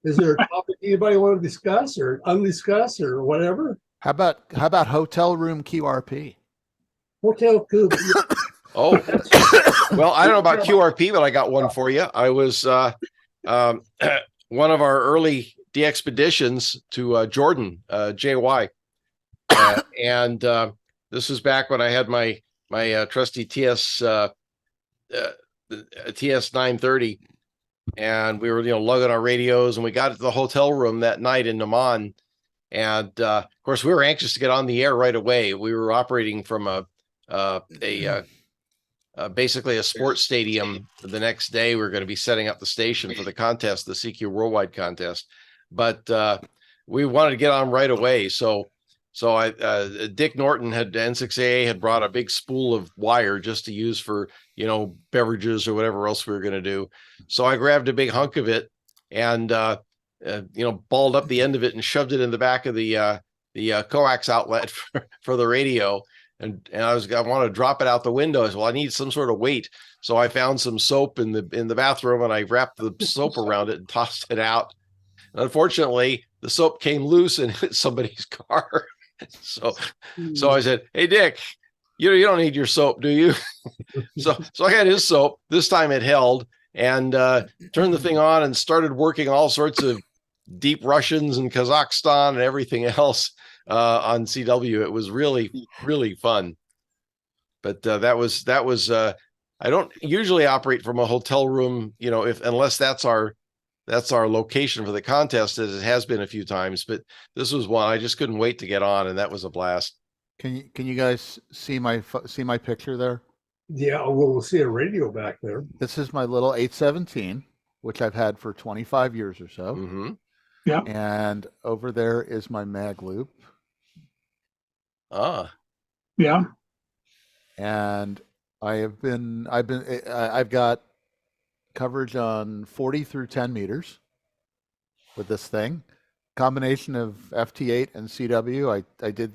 Is there a topic anybody want to discuss or undiscuss or whatever? How about hotel room QRP? Hotel Coop. Oh, well, I don't know about QRP, but I got one for you. I was one of our early DXpeditions to Jordan, JY, and this was back when I had my trusty TS 930, and we were lugging our radios, and we got to the hotel room that night in Naman, and of course we were anxious to get on the air right away. We were operating from basically a sports stadium. The next day we are going to be setting up the station for the contest, the CQ Worldwide contest, but we wanted to get on right away. So Dick Norton N6AA had brought a big spool of wire just to use for beverages or whatever else we were going to do. So I grabbed a big hunk of it and balled up the end of it and shoved it in the back of the coax outlet for the radio. And I want to drop it out the window. I said, well, I need some sort of weight. So I found some soap in the bathroom, and I wrapped the soap around it and tossed it out. And unfortunately, the soap came loose and hit somebody's car. So I said, hey, Dick, you don't need your soap, do you? So I had his soap. This time it held, and turned the thing on and started working all sorts of deep Russians and Kazakhstan and everything else on CW. It was really, really fun. But that was I don't usually operate from a hotel room, unless that's our location for the contest, as it has been a few times. But this was one I just couldn't wait to get on, and that was a blast. Can you guys see my picture there? Yeah, we'll see a radio back there. This is my little 817, which I've had for 25 years or so. Mm-hmm. Yeah. And over there is my mag loop. Ah. Yeah. And I've got coverage on 40 through 10 meters with this thing. Combination of FT8 and CW. I did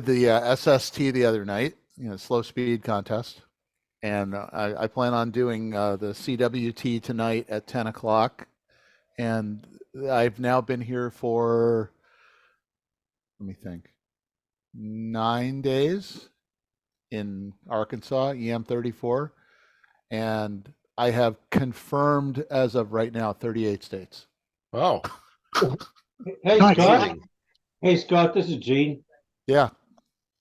the SST the other night, slow speed contest, and I plan on doing the CWT tonight at 10 o'clock. And I've now been here for, let me think, 9 days in Arkansas, EM34, and I have confirmed as of right now 38 states. Oh. Hey, Nice. Scott. Hey, Scott, this is Gene. Yeah.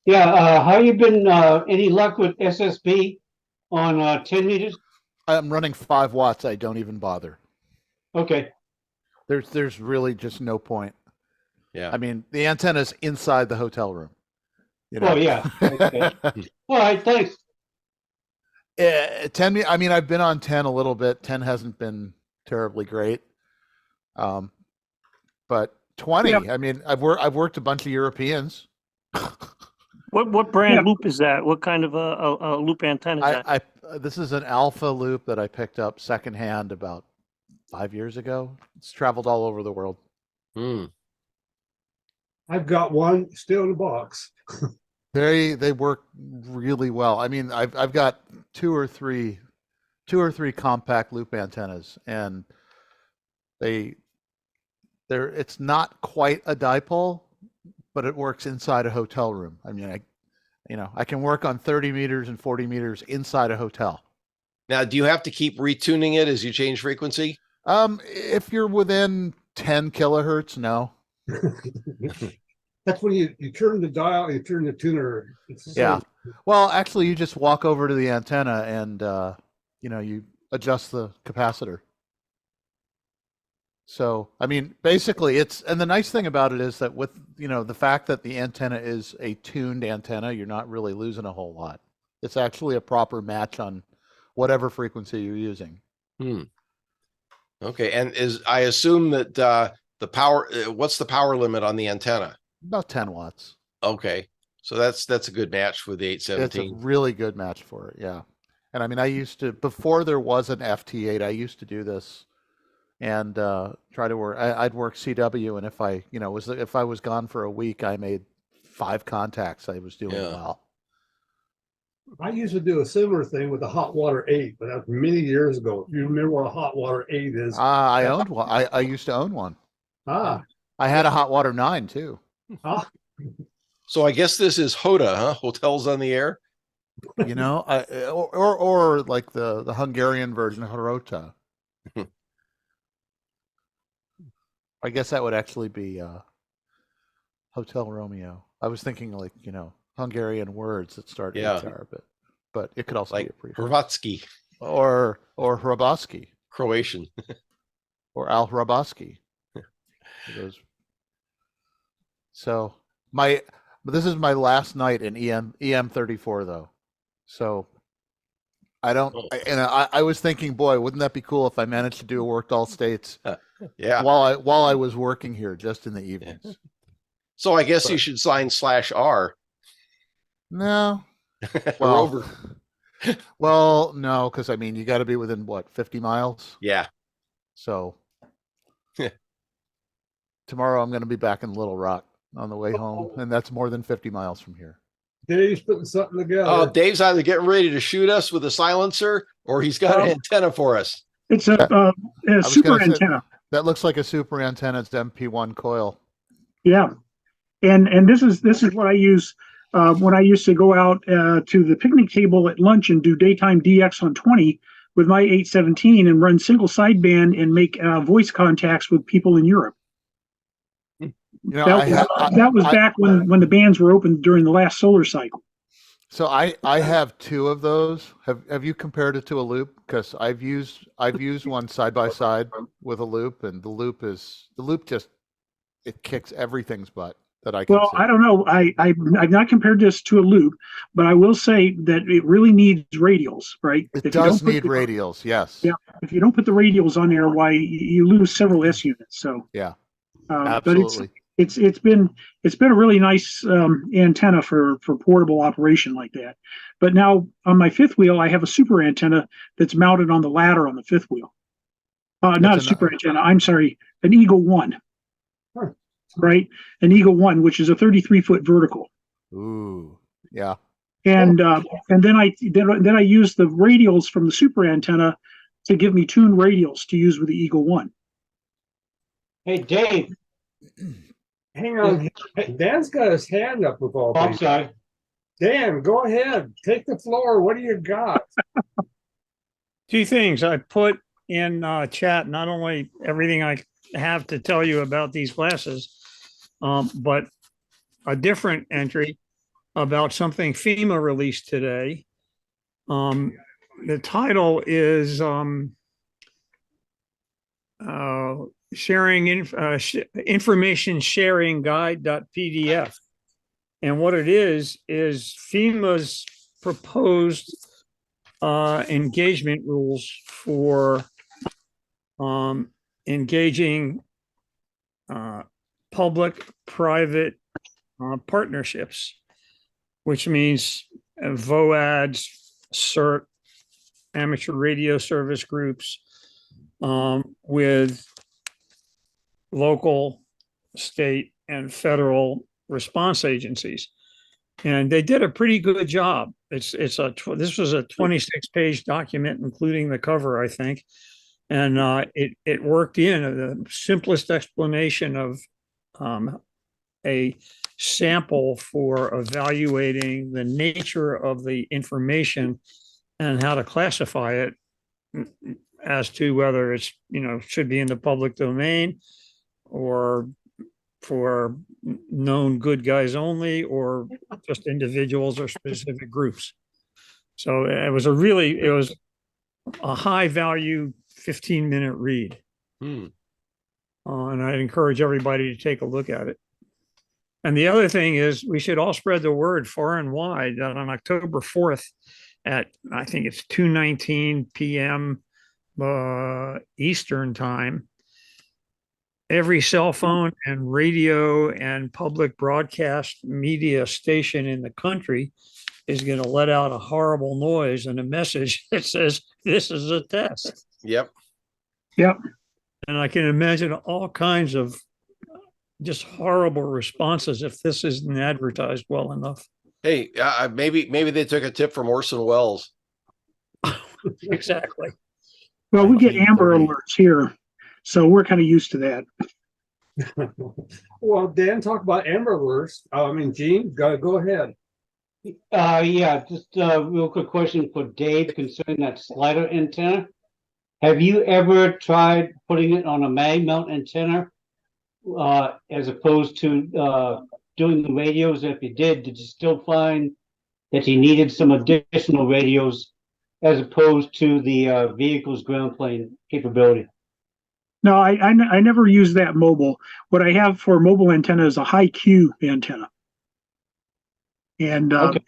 Yeah, how you been? Any luck with SSB on 10 meters? I'm running 5 watts. I don't even bother. Okay. There's really just no point. Yeah. I mean, the antenna's inside the hotel room. Oh, yeah. Okay. All right, thanks. 10. I mean, I've been on 10 a little bit. 10 hasn't been terribly great. But 20. Yeah. I mean, I've worked a bunch of Europeans. What brand loop is that? What kind of a loop antenna is that? This is an alpha loop that I picked up secondhand about 5 years ago. It's traveled all over the world. I've got one still in a box. They work really well. I mean, I've got two or three compact loop antennas, and it's not quite a dipole, but it works inside a hotel room. I mean, I can work on 30 meters and 40 meters inside a hotel. Now, do you have to keep retuning it as you change frequency? If you're within 10 kilohertz, no. That's when you turn the dial, you turn the tuner. Yeah. Well, actually, you just walk over to the antenna and you adjust the capacitor. So, I mean, basically and the nice thing about it is that with, the fact that the antenna is a tuned antenna, you're not really losing a whole lot. It's actually a proper match on whatever frequency you're using. Okay. And I assume that the power, what's the power limit on the antenna? About 10 watts. Okay. So that's a good match with the 817. It's a really good match for it. Yeah. And I mean, before there was an FT8, I used to do this and try to work. I'd work CW, and if I was gone for a week, I made 5 contacts. I was doing well. I used to do a similar thing with the hot water 8, but that was many years ago. If you remember what a hot water 8 is. I owned one. I used to own one. Ah, I had a hot water 9 too. ah, So I guess this is HOTA, huh? Hotels on the Air. You know, or like the Hungarian version of Horota. I guess that would actually be Hotel Romeo. I was thinking like, you know, Hungarian words that start Yeah. HR, but it could also Like be a pre Hrvatsky, or Hrabaski Croatian. or Al Hrabaski. Those. So but this is my last night in EM34 though. So I don't, and I was thinking, boy, wouldn't that be cool if I managed to do a worked all states Yeah. while I was working here just in the evenings. So I guess you should sign /R. No, Or well, over. well, no, because I mean, you got to be within what 50 miles. Yeah. So tomorrow I'm going to be back in Little Rock on the way home, and that's more than 50 miles from here. Dave's putting something together. Oh, Dave's either getting ready to shoot us with a silencer or he's got an antenna for us. It's a was super gonna say- antenna. That looks like a super antenna. It's MP1 coil. Yeah, and this is what I use when I used to go out to the picnic table at lunch and do daytime DX on 20 with my 817 and run single sideband and make voice contacts with people in Europe. You know, That was back when the bands were open during the last solar cycle. So I have two of those. Have you compared it to a loop? Because I've used one side by side with a loop, and the loop just it kicks everything's butt that I can Well, see. I don't know. I've not compared this to a loop, but I will say that it really needs radials, right? It If you does don't put need the- radials, yes. Yeah. If you don't put the radials on there, why you lose several S units. So Yeah, but absolutely. it's been a really nice antenna for portable operation like that. But now on my fifth wheel, I have a super antenna that's mounted on the ladder on the fifth wheel. Not a super antenna. I'm sorry, an Eagle One. Huh. Right, an Eagle One, which is a 33-foot vertical. Ooh, yeah. And then I use the radials from the super antenna to give me tuned radials to use with the Eagle One. Hey, Dave. Hang on. Hey, Dan's got his hand up with all I'm things. sorry. Dan, go ahead. Take the floor. What do you got? Two things I put in chat, not only everything I have to tell you about these glasses, but a different entry about something FEMA released today. The title is information sharing guide.pdf. And what it is FEMA's proposed engagement rules for engaging public-private partnerships, which means VOADs, CERT, amateur radio service groups with local, state, and federal response agencies. And they did a pretty good job. This was a 26-page document, including the cover, I think. And it worked in the simplest explanation of a sample for evaluating the nature of the information and how to classify it as to whether it's, should be in the public domain or for known good guys only, or just individuals or specific groups. So it was a high value 15-minute read. And I'd encourage everybody to take a look at it. And the other thing is we should all spread the word far and wide that on October 4th at, I think it's 2:19 p.m. Eastern time, every cell phone and radio and public broadcast media station in the country is going to let out a horrible noise and a message that says, this is a test. Yep. Yep. And I can imagine all kinds of just horrible responses if this isn't advertised well enough. Hey, maybe they took a tip from Orson Welles. Exactly. Well, we get Amber 1930. alerts here, so we're kind of used to that. Well, Dan, talk about Amberverse. Gene, go ahead. Yeah, just a real quick question for Dave concerning that slider antenna. Have you ever tried putting it on a mag mount antenna as opposed to doing the radios? If you did you still find that you needed some additional radios as opposed to the vehicle's ground plane capability? No, I never use that mobile. What I have for mobile antenna is a high Q antenna. And Okay.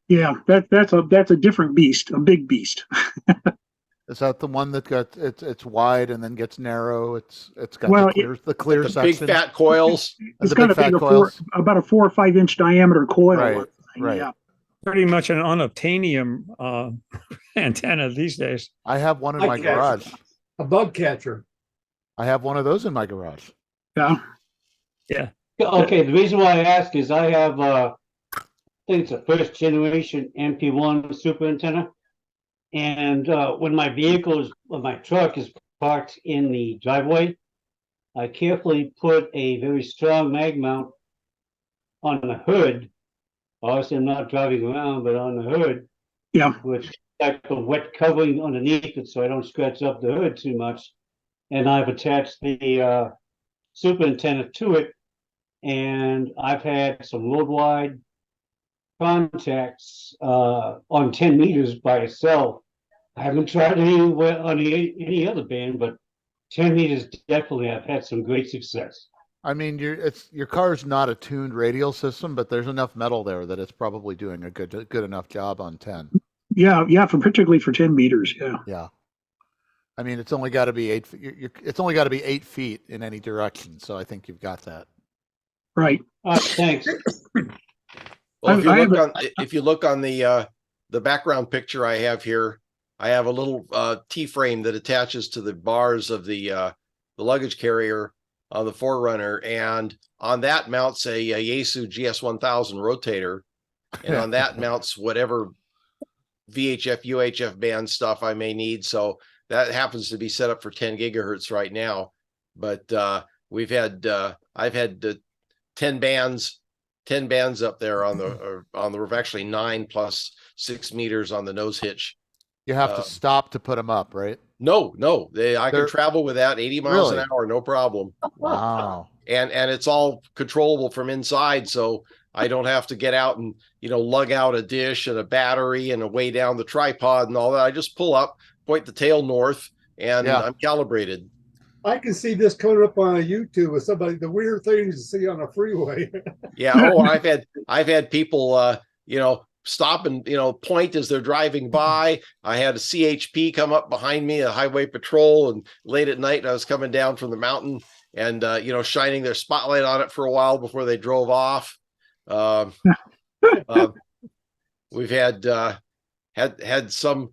yeah, that's a different beast, a big beast. Is that the one that got it's wide and then gets narrow? It's got Well, the clear The section. big fat coils. It's the got big fat about coils. a 4 or 5 inch diameter coil. Right, right. Yeah. Pretty much an unobtainium antenna these days. I have one in I my catch garage. A bug catcher. I have one of those in my garage. Yeah. Yeah. Okay, the reason why I ask is I have I think it's a first generation MP1 super antenna. And when my truck is parked in the driveway, I carefully put a very strong mag mount on the hood. Obviously, I'm not driving around, but on the hood, Yeah. with type of wet covering underneath it so I don't scratch up the hood too much. And I've attached the super antenna to it, and I've had some road wide contacts on 10 meters by itself. I haven't tried anywhere on any other band, but 10 meters definitely I've had some great success. I mean, your car's not a tuned radial system, but there's enough metal there that it's probably doing a good enough job on 10. Yeah, particularly for 10 meters. Yeah. Yeah. I mean, it's only got to be 8 feet. It's only got to be 8 feet in any direction. So I think you've got that. Right. Thanks. Well, I if you look on the background picture I have here, I have a little T-frame that attaches to the bars of the luggage carrier on the Forerunner, and on that mounts a Yaesu GS1000 rotator, and on that mounts whatever VHF, UHF band stuff I may need. So that happens to be set up for 10 gigahertz right now, but I've had 10 bands up there on the actually 9 plus 6 meters on the nose hitch. You have to stop to put them up, right? No, I can travel with that 80 miles an hour, no problem. Wow. And it's all controllable from inside, so I don't have to get out and lug out a dish and a battery and a way down the tripod and all that. I just pull up, point the tail north, and I'm calibrated. I can see this coming up on YouTube with somebody, the weird things you see on a freeway. Yeah. Oh, I've had people stop and point as they're driving by. I had a CHP come up behind me, a highway patrol, and late at night I was coming down from the mountain and shining their spotlight on it for a while before they drove off. We've had some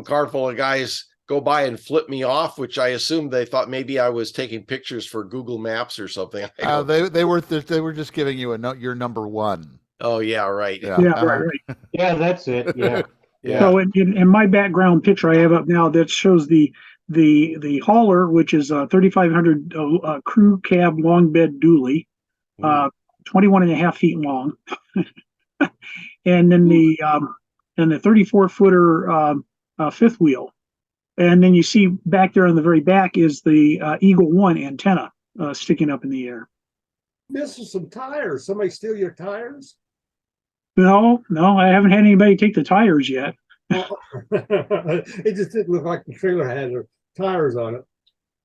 car full of guys go by and flip me off, which I assumed they thought maybe I was taking pictures for Google Maps or something. They were just giving you your number one. Oh yeah, right. Yeah, right. Yeah, that's it. Yeah. Yeah. So in my background picture I have up now that shows the hauler, which is a 3500 crew cab long bed dually, 21 and a half feet long, and then the 34 footer fifth wheel, and then you see back there on the very back is the Eagle One antenna sticking up in the air. This is some tires. Somebody steal your tires? No, I haven't had anybody take the tires yet. It just didn't look like the trailer had tires on it.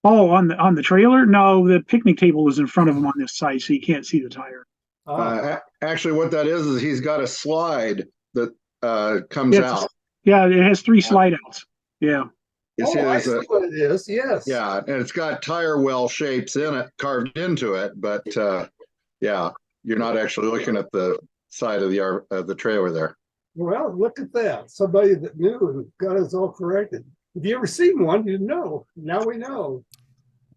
Oh, on the trailer? No, the picnic table was in front of him on this side, so you can't see the tire. Actually, what that is he's got a slide that comes out. Yeah, it has 3 slide outs. Yeah. You see, I see what it is. Yes. Yeah, and it's got tire well shapes in it, carved into it, but yeah, you're not actually looking at the side of the trailer there. Well, look at that. Somebody that knew and got us all corrected. If you ever seen one, you know. Now we know.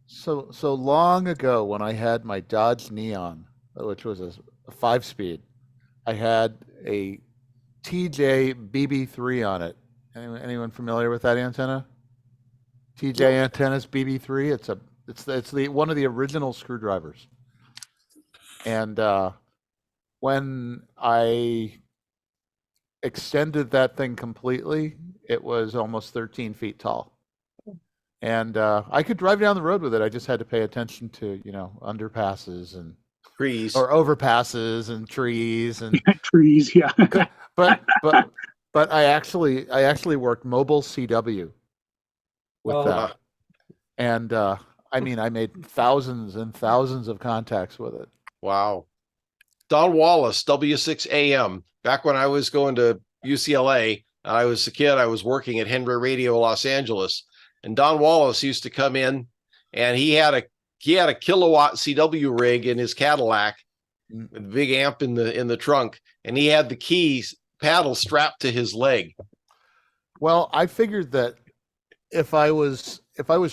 So long ago when I had my Dodge Neon, which was a 5-speed, I had a TJ BB3 on it. Anyone familiar with that antenna? TJ antennas BB3. It's the one of the original screwdrivers. And when I extended that thing completely, it was almost 13 feet tall. And I could drive down the road with it. I just had to pay attention to, underpasses and Trees. or overpasses and trees and Trees, yeah. but I actually worked mobile CW with that. And I mean, I made thousands and thousands of contacts with it. Wow. Don Wallace, W6AM. Back when I was going to UCLA, I was a kid, I was working at Henry Radio Los Angeles. And Don Wallace used to come in, and he had a kilowatt CW rig in his Cadillac, with a big amp in the trunk, and he had the keys paddle strapped to his leg. Well, I figured that if I was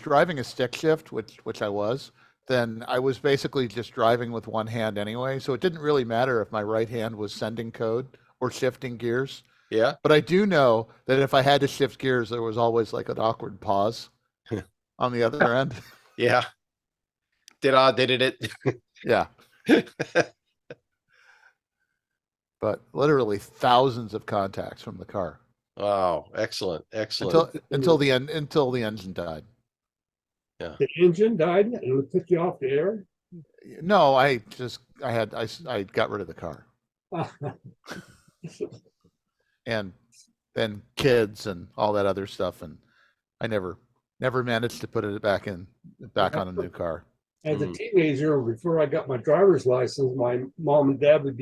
driving a stick shift, which I was, then I was basically just driving with one hand anyway. So it didn't really matter if my right hand was sending code or shifting gears. Yeah. But I do know that if I had to shift gears, there was always like an awkward pause on the other end. Yeah. Did it. Yeah. But literally thousands of contacts from the car. Wow. Excellent. Excellent. Until the engine died. Yeah. The engine died and it took you off the air? No, I got rid of the car. And then kids and all that other stuff, and I never managed to put it back on a new car. As a teenager, before I got my driver's license, my mom and dad would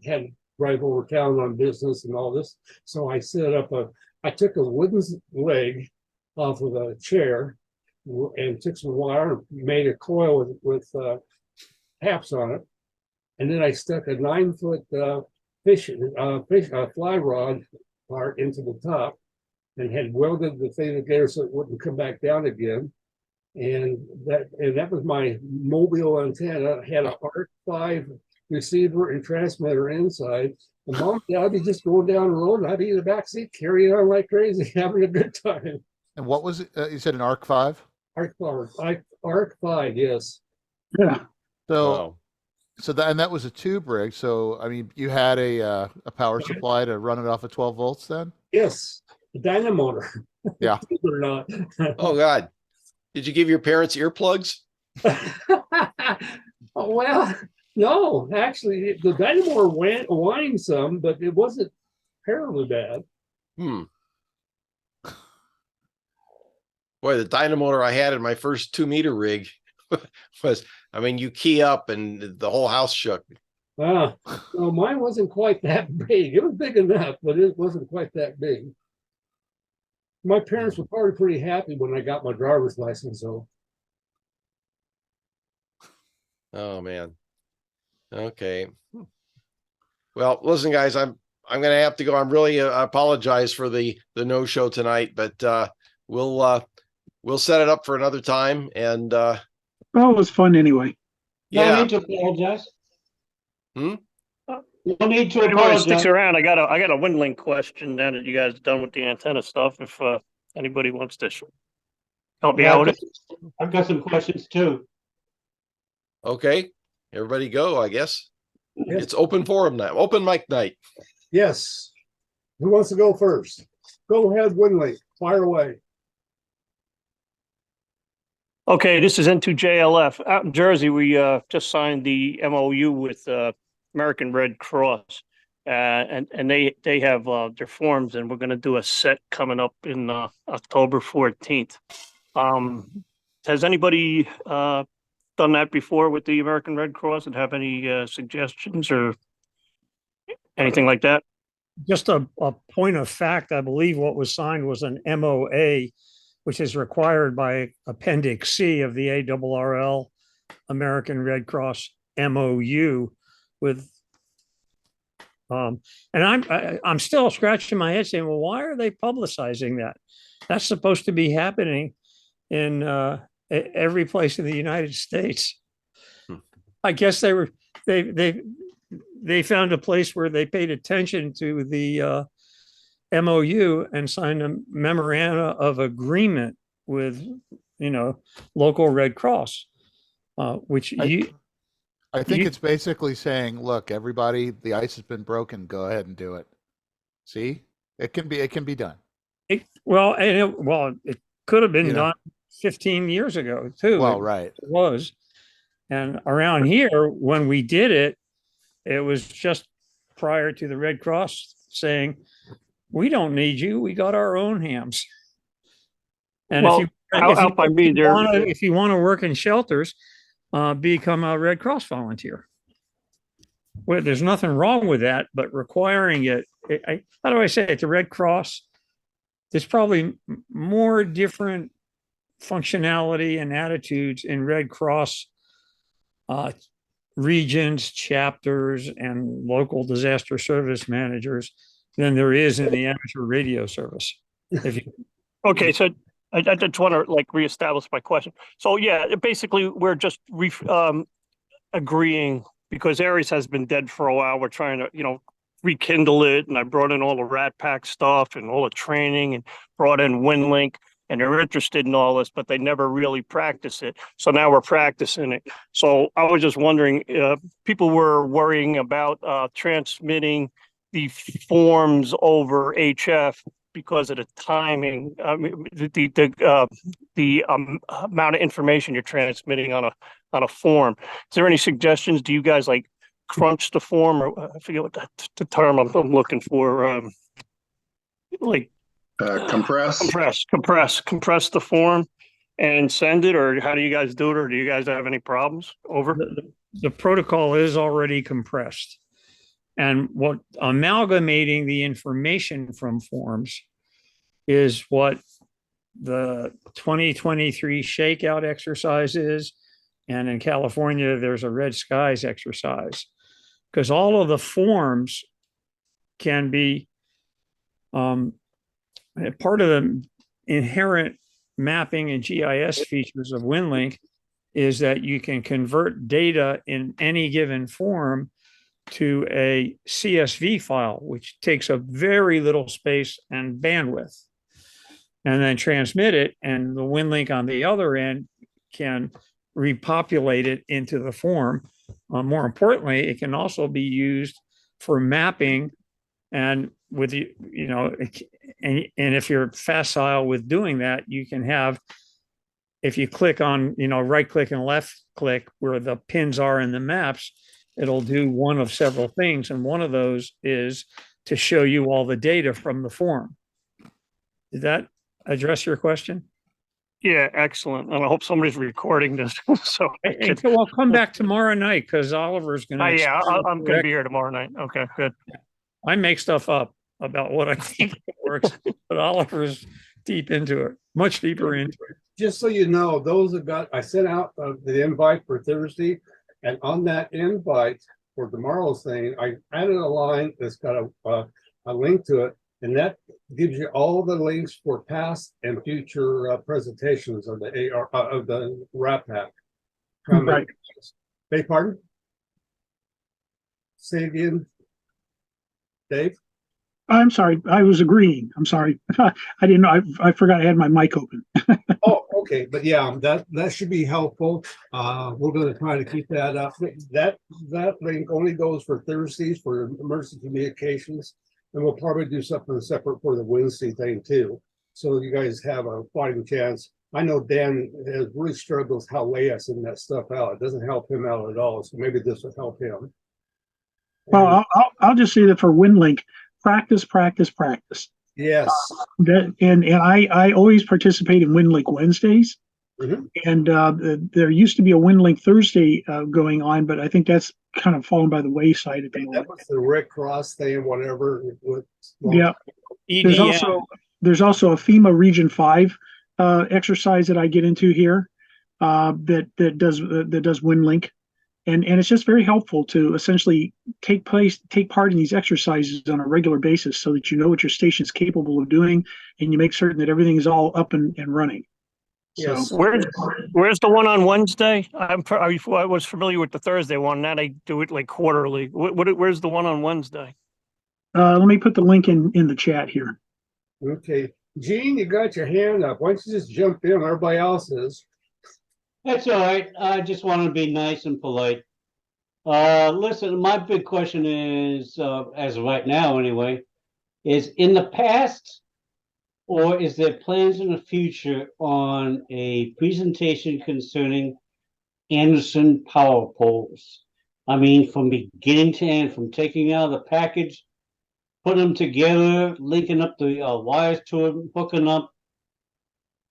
had to drive over town on business and all this. So I I took a wooden leg off of a chair and took some wire, made a coil with taps on it, and then I stuck a 9-foot fly rod part into the top and had welded the thing together so it wouldn't come back down again. And that was my mobile antenna. It had an ARC-5 receiver and transmitter inside. And Mom and I'd be just going down the road and I'd be in the back seat carrying on like crazy, having a good time. And what was it? You said an ARC-5? ARC-5, yes. Yeah. So Wow. that was a tube rig. So I mean, you had a power supply to run it off of 12 volts then? Yes, the dynamotor. Yeah. Believe it or not. Oh God. Did you give your parents earplugs? Oh, well, no, actually, the dynamotor whined some, but it wasn't terribly bad. Boy, the dynamotor I had in my first 2-meter rig was, I mean, you key up and the whole house shook. No, mine wasn't quite that big. It was big enough, but it wasn't quite that big. My parents were probably pretty happy when I got my driver's license, though. Oh man. Okay. Well, listen, guys, I'm gonna have to go. I'm really apologize for the no show tonight, but we'll set it up for another time. And Well, it was fun anyway. No yeah, need to apologize. Hmm? No need to Anybody sticks apologize. around, I got a Winlink question now that you guys are done with the antenna stuff. If anybody wants to help me out with it. I've got some questions too. okay. Everybody go, I guess. Yes. It's open forum night, open mic night. Yes. Who wants to go first? Go ahead, Winlink. Fire away. Okay, this is N2JLF. Out in Jersey, we just signed the MOU with American Red Cross, and they have their forms, and we're going to do a set coming up in October 14th. Has anybody done that before with the American Red Cross and have any suggestions or anything like that? Just a point of fact, I believe what was signed was an MOA, which is required by Appendix C of the ARRL American Red Cross MOU with and I'm still scratching my head saying, well, why are they publicizing that? That's supposed to be happening in every place in the United States. I guess they they found a place where they paid attention to the MOU and signed a memoranda of agreement with, local Red Cross, which I think you- it's basically saying, look, everybody, the ice has been broken. Go ahead and do it. See, it can be done. it could have been You know. done 15 years ago too. Well, It right. was. And around here, when we did it, it was just prior to the Red Cross saying, we don't need you. We got our own hams. And Well, out by me there. if you want to work in shelters, become a Red Cross volunteer. Well, there's nothing wrong with that, but requiring it, how do I say it? The Red Cross, there's probably more different functionality and attitudes in Red Cross regions, chapters, and local disaster service managers than there is in the amateur radio service. Okay, so I just want to reestablish my question. So yeah, basically we're just agreeing because Aries has been dead for a while. We're trying to rekindle it, and I brought in all the RATPAC stuff and all the training, and brought in Winlink, and they're interested in all this, but they never really practice it. So now we're practicing it. So I was just wondering, people were worrying about transmitting the forms over HF because of the timing, the amount of information you're transmitting on a form. Is there any suggestions? Do you guys crunch the form, or I forget what the term I'm looking for? Compress the form and send it, or how do you guys do it, or do you guys have any problems? Over. The protocol is already compressed. And what amalgamating the information from forms is what the 2023 shakeout exercise is. And in California, there's a red skies exercise, because all of the forms can be part of the inherent mapping and GIS features of Winlink is that you can convert data in any given form to a CSV file, which takes up very little space and bandwidth, and then transmit it. And the Winlink on the other end can repopulate it into the form. More importantly, it can also be used for mapping, and with and if you're facile with doing that, you can have, if you click on, right click and left click where the pins are in the maps, it'll do one of several things. And one of those is to show you all the data from the form. Did that address your question? Yeah, excellent. And I hope somebody's recording this. So I'll come back tomorrow night because Oliver's going to. yeah, I'm going to be here tomorrow night. Okay, good. I make stuff up about what I think works, but Oliver's deep into it, much deeper into it. Just so you know, those have got, I sent out the invite for Thursday, and on that invite for tomorrow's thing, I added a line that's got a link to it, and that gives you all the links for past and future presentations of the of the RATPAC. Right. Beg pardon? Say again, Dave? I'm sorry. I was agreeing. I'm sorry. I didn't know. I forgot I had my mic open. Oh, okay. But yeah, that should be helpful. We're going to try to keep that up. That link only goes for Thursdays for emergency communications, and we'll probably do something separate for the Wednesday thing too. So you guys have a fighting chance. I know Dan has really struggled how late I send that stuff out. It doesn't help him out at all. So maybe this will help him. Well, I'll just say that for Winlink, practice. Yes. And I always participate in Winlink Wednesdays. Mhm. And there used to be a Winlink Thursday going on, but I think that's kind of fallen by the wayside at the moment. That was the Red Cross thing, whatever. Yeah. There's also a FEMA Region 5 exercise that I get into here that does Winlink. And it's just very helpful to essentially take part in these exercises on a regular basis so that you know what your station's capable of doing, and you make certain that everything is all up and running. Yes. Where's the one on Wednesday? I was familiar with the Thursday one. Now they do it like quarterly. Where's the one on Wednesday? Let me put the link in the chat here. Okay. Gene, you got your hand up. Why don't you just jump in? Everybody else is. That's all right. I just want to be nice and polite. Listen, my big question is, as of right now anyway, is in the past, or is there plans in the future on a presentation concerning Anderson power poles? I mean, from beginning to end, from taking out the package, putting them together, linking up the wires to them, hooking up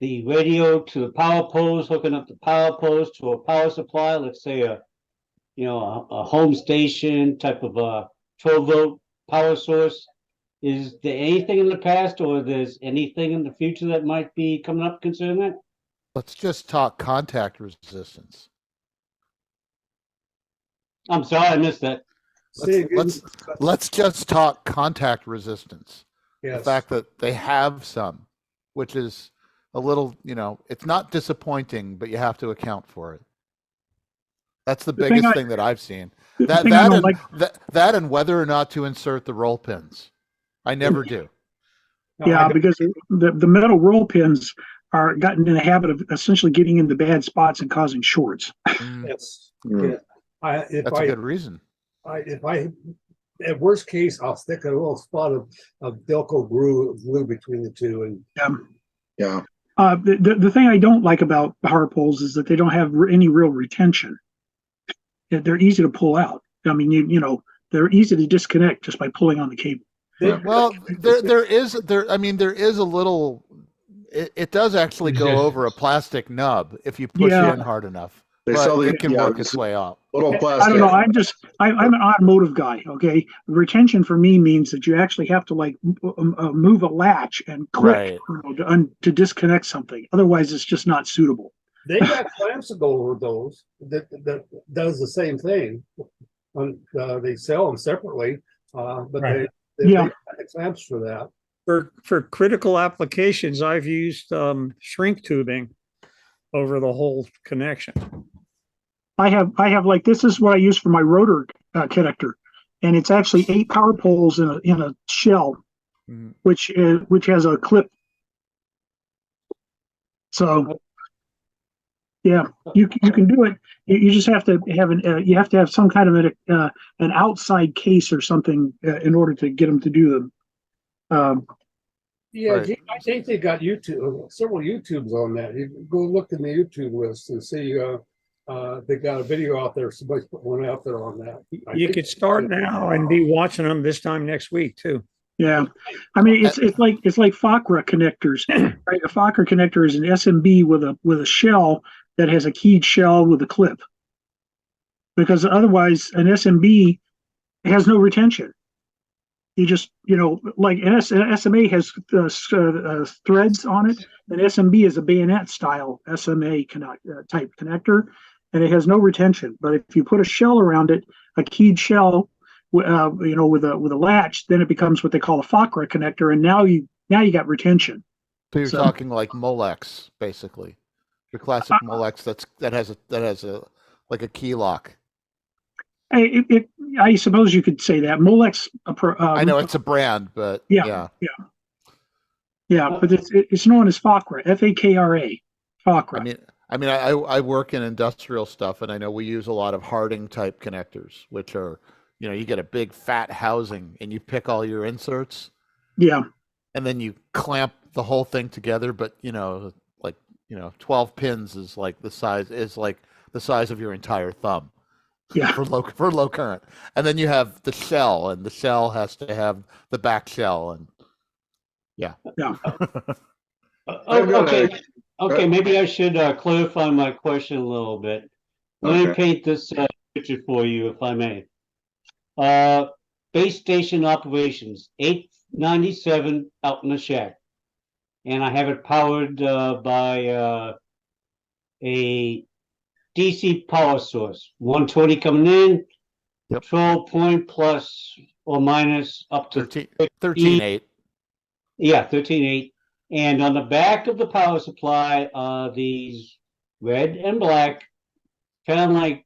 the radio to the power poles, hooking up the power poles to a power supply, let's say a home station type of a 12-volt power source. Is there anything in the past, or there's anything in the future that might be coming up concerning that? Let's just talk contact resistance. I'm sorry, I missed that. Let's just talk contact resistance. Yes. The fact that they have some, which is a little, it's not disappointing, but you have to account for it. That's the biggest thing that I've seen. That and whether or not to insert the roll pins. I never do. Yeah, because the metal roll pins are gotten in the habit of essentially getting into bad spots and causing shorts. Yes. Mm. Yeah. That's a good reason. At worst case, I'll stick a little spot of Velcro glue between the two, and Yeah. The thing I don't like about power poles is that they don't have any real retention. They're easy to pull out. I mean, they're easy to disconnect just by pulling on the cable. Well, there is a little. It does actually go over a plastic nub if you push in hard enough. It can work its way out. Little plastic. I don't know. I'm an automotive guy. Okay, retention for me means that you actually have to move a latch and click to disconnect something. Otherwise, it's just not suitable. They got clamps to go over those that does the same thing. They sell them separately, but they got clamps for that. For critical applications, I've used shrink tubing over the whole connection. I have this is what I use for my rotor connector, and it's actually 8 power poles in a shell, which has a clip. So yeah, you can do it. You just have to have some kind of an outside case or something in order to get them to do them. Gene, I think they got several YouTubes on that. You can go look in the YouTube list and see they got a video out there. Somebody's put one out there on that. You could start now and be watching them this time next week too. Yeah, I mean it's like FACRA connectors. Right? A FACRA connector is an SMB with a shell that has a keyed shell with a clip, because otherwise an SMB has no retention. You just like an SMA has threads on it. An SMB is a bayonet style SMA type connector, and it has no retention. But if you put a shell around it, a keyed shell, with a latch, then it becomes what they call a FACRA connector, and now you got retention. So you're talking like Molex, basically, your classic Molex that has a key lock. I suppose you could say that Molex. I know it's a brand, but yeah, but it's known as FACRA, FAKRA, FACRA. I work in industrial stuff, and I know we use a lot of Harding type connectors, which are, you get a big fat housing, and you pick all your inserts. Yeah. And then you clamp the whole thing together, but 12 pins is like the size of your entire thumb. Yeah. For low current. And then you have the shell, and the shell has to have the back shell, and yeah. Okay, maybe I should clarify my question a little bit. Let me paint this picture for you, if I may. Base station operations, 897 out in the shack. And I have it powered by a DC power source, 120 coming in, control point plus or minus up to 13.8. Yeah, 13.8. And on the back of the power supply are these red and black, kind of like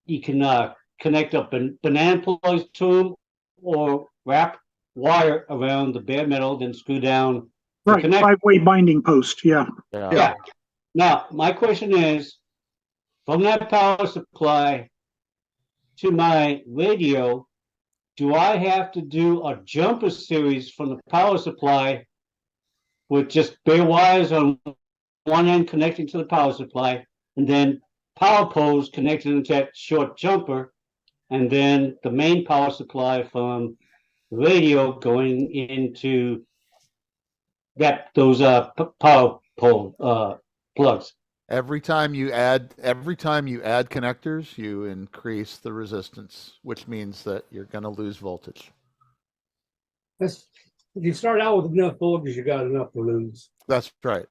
you can connect up banana plugs to them or wrap wire around the bare metal, then screw down the Right, connector. 5-way binding post, yeah. Yeah. Now, my question is, from that power supply to my radio, do I have to do a jumper series from the power supply with just bare wires on one end connecting to the power supply, and then power poles connected into that short jumper, and then the main power supply from the radio going into those power pole plugs? Every time you add connectors, you increase the resistance, which means that you're going to lose voltage. If you start out with enough voltage, you got enough to lose. That's right.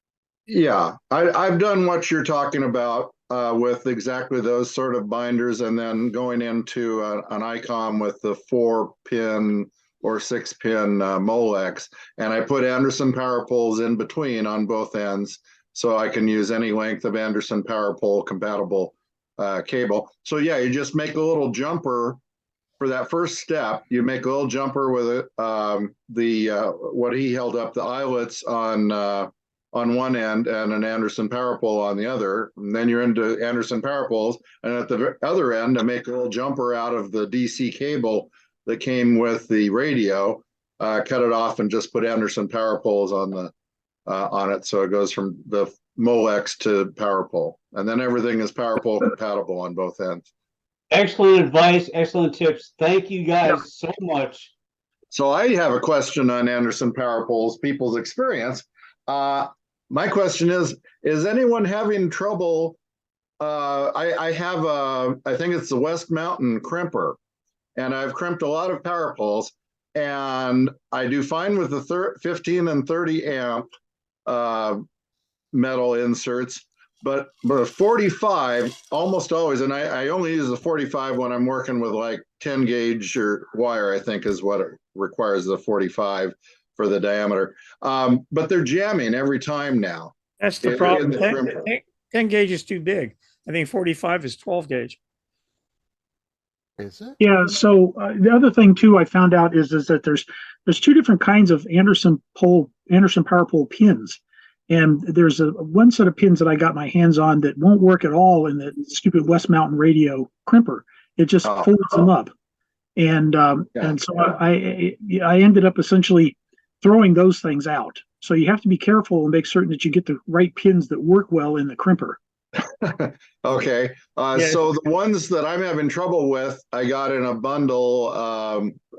Yeah, I've done what you're talking about with exactly those sort of binders, and then going into an ICOM with the 4-pin or 6-pin Molex, and I put Anderson power poles in between on both ends, so I can use any length of Anderson power pole compatible cable. So yeah, you just make a little jumper for that first step. You make a little jumper with it, what he held up, the eyelets on one end and an Anderson power pole on the other. And then you're into Anderson power poles. And at the other end, I make a little jumper out of the DC cable that came with the radio, cut it off and just put Anderson power poles on it. So it goes from the Molex to power pole. And then everything is power pole compatible on both ends. Excellent advice, excellent tips. Thank you guys so much. So I have a question on Anderson power poles, people's experience. My question is anyone having trouble? I have I think it's the West Mountain crimper, and I've crimped a lot of power poles, and I do fine with the 15 and 30 amp metal inserts, but 45 almost always, and I only use the 45 when I'm working with like 10 gauge or wire, I think is what it requires, the 45 for the diameter. But they're jamming every time now. That's the problem. 10 gauge is too big. I think 45 is 12 gauge. Is it? Yeah, so the other thing too I found out is that there's two different kinds of Anderson power pole pins. And there's one set of pins that I got my hands on that won't work at all in the stupid West Mountain radio crimper. It just folds them up. And so I ended up essentially throwing those things out. So you have to be careful and make certain that you get the right pins that work well in the crimper. Okay. So the ones that I'm having trouble with, I got in a bundle,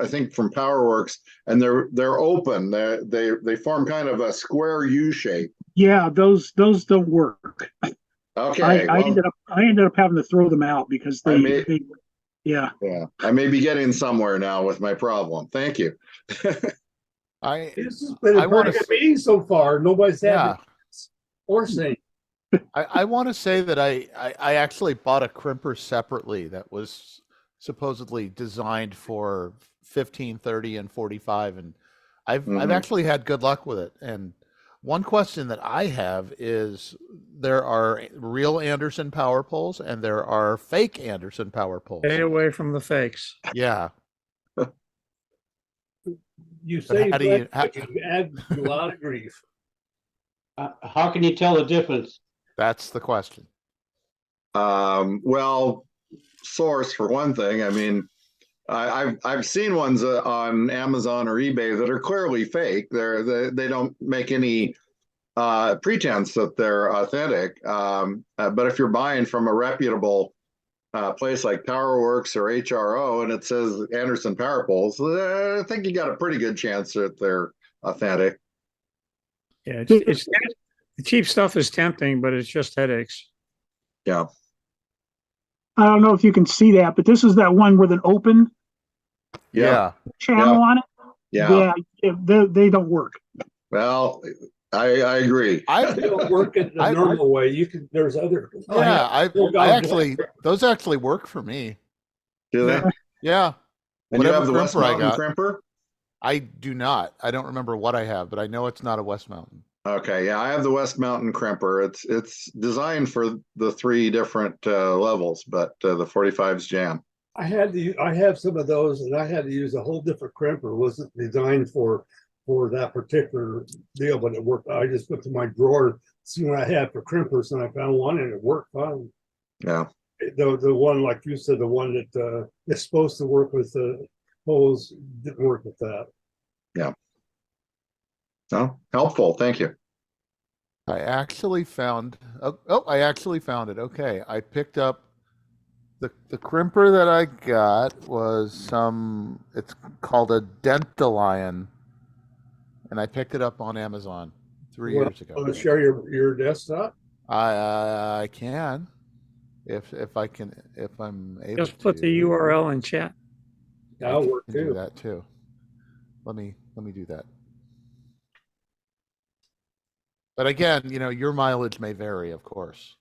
I think from PowerWorks, and they're open. They form kind of a square U shape. Yeah, those don't work. Okay. I ended up having to throw them out because yeah. I may be getting somewhere now with my problem. Thank you. This has been a pretty good meeting so far. Nobody's had or saying. I want to say that I actually bought a crimper separately that was supposedly designed for 15, 30, and 45, and I've actually had good luck with it. And one question that I have is, there are real Anderson power poles and there are fake Anderson power poles. Stay away from the fakes. Yeah. You say you add a lot of grief. How can you tell the difference? That's the question. Well, source for one thing. I mean, I've seen ones on Amazon or eBay that are clearly fake. They don't make any pretense that they're authentic. But if you're buying from a reputable place like PowerWorks or HRO and it says Anderson power poles, I think you got a pretty good chance that they're authentic. Yeah, it's the cheap stuff is tempting, but it's just headaches. Yeah. I don't know if you can see that, but this is that one with an open Yeah. channel on it. Yeah. They don't work. Well, I agree. They don't work in the normal way. You can. There's other. Yeah, I actually, those actually work for me. Do they? Yeah. And you have the West crimper I Mountain got. crimper? I do not. I don't remember what I have, but I know it's not a West Mountain. Okay, yeah, I have the West Mountain Crimper. It's designed for the three different levels, but the 45's jam. I have some of those, and I had to use a whole different crimper. It wasn't designed for that particular deal, but it worked. I just went to my drawer, see what I had for crimpers, and I found one, and it worked fine. Yeah. The one, like you said, the one that is supposed to work with the holes didn't work with that. Yeah. No, helpful. Thank you. I actually found. I actually found it. Okay, I picked up the crimper that I got was some. It's called a Dandelion, and I picked it up on Amazon 3 years ago. Want to share your desktop? I can, if I'm able. Just put the URL in chat. That'll work do too. that too. Let me do that. But again, your mileage may vary, of course.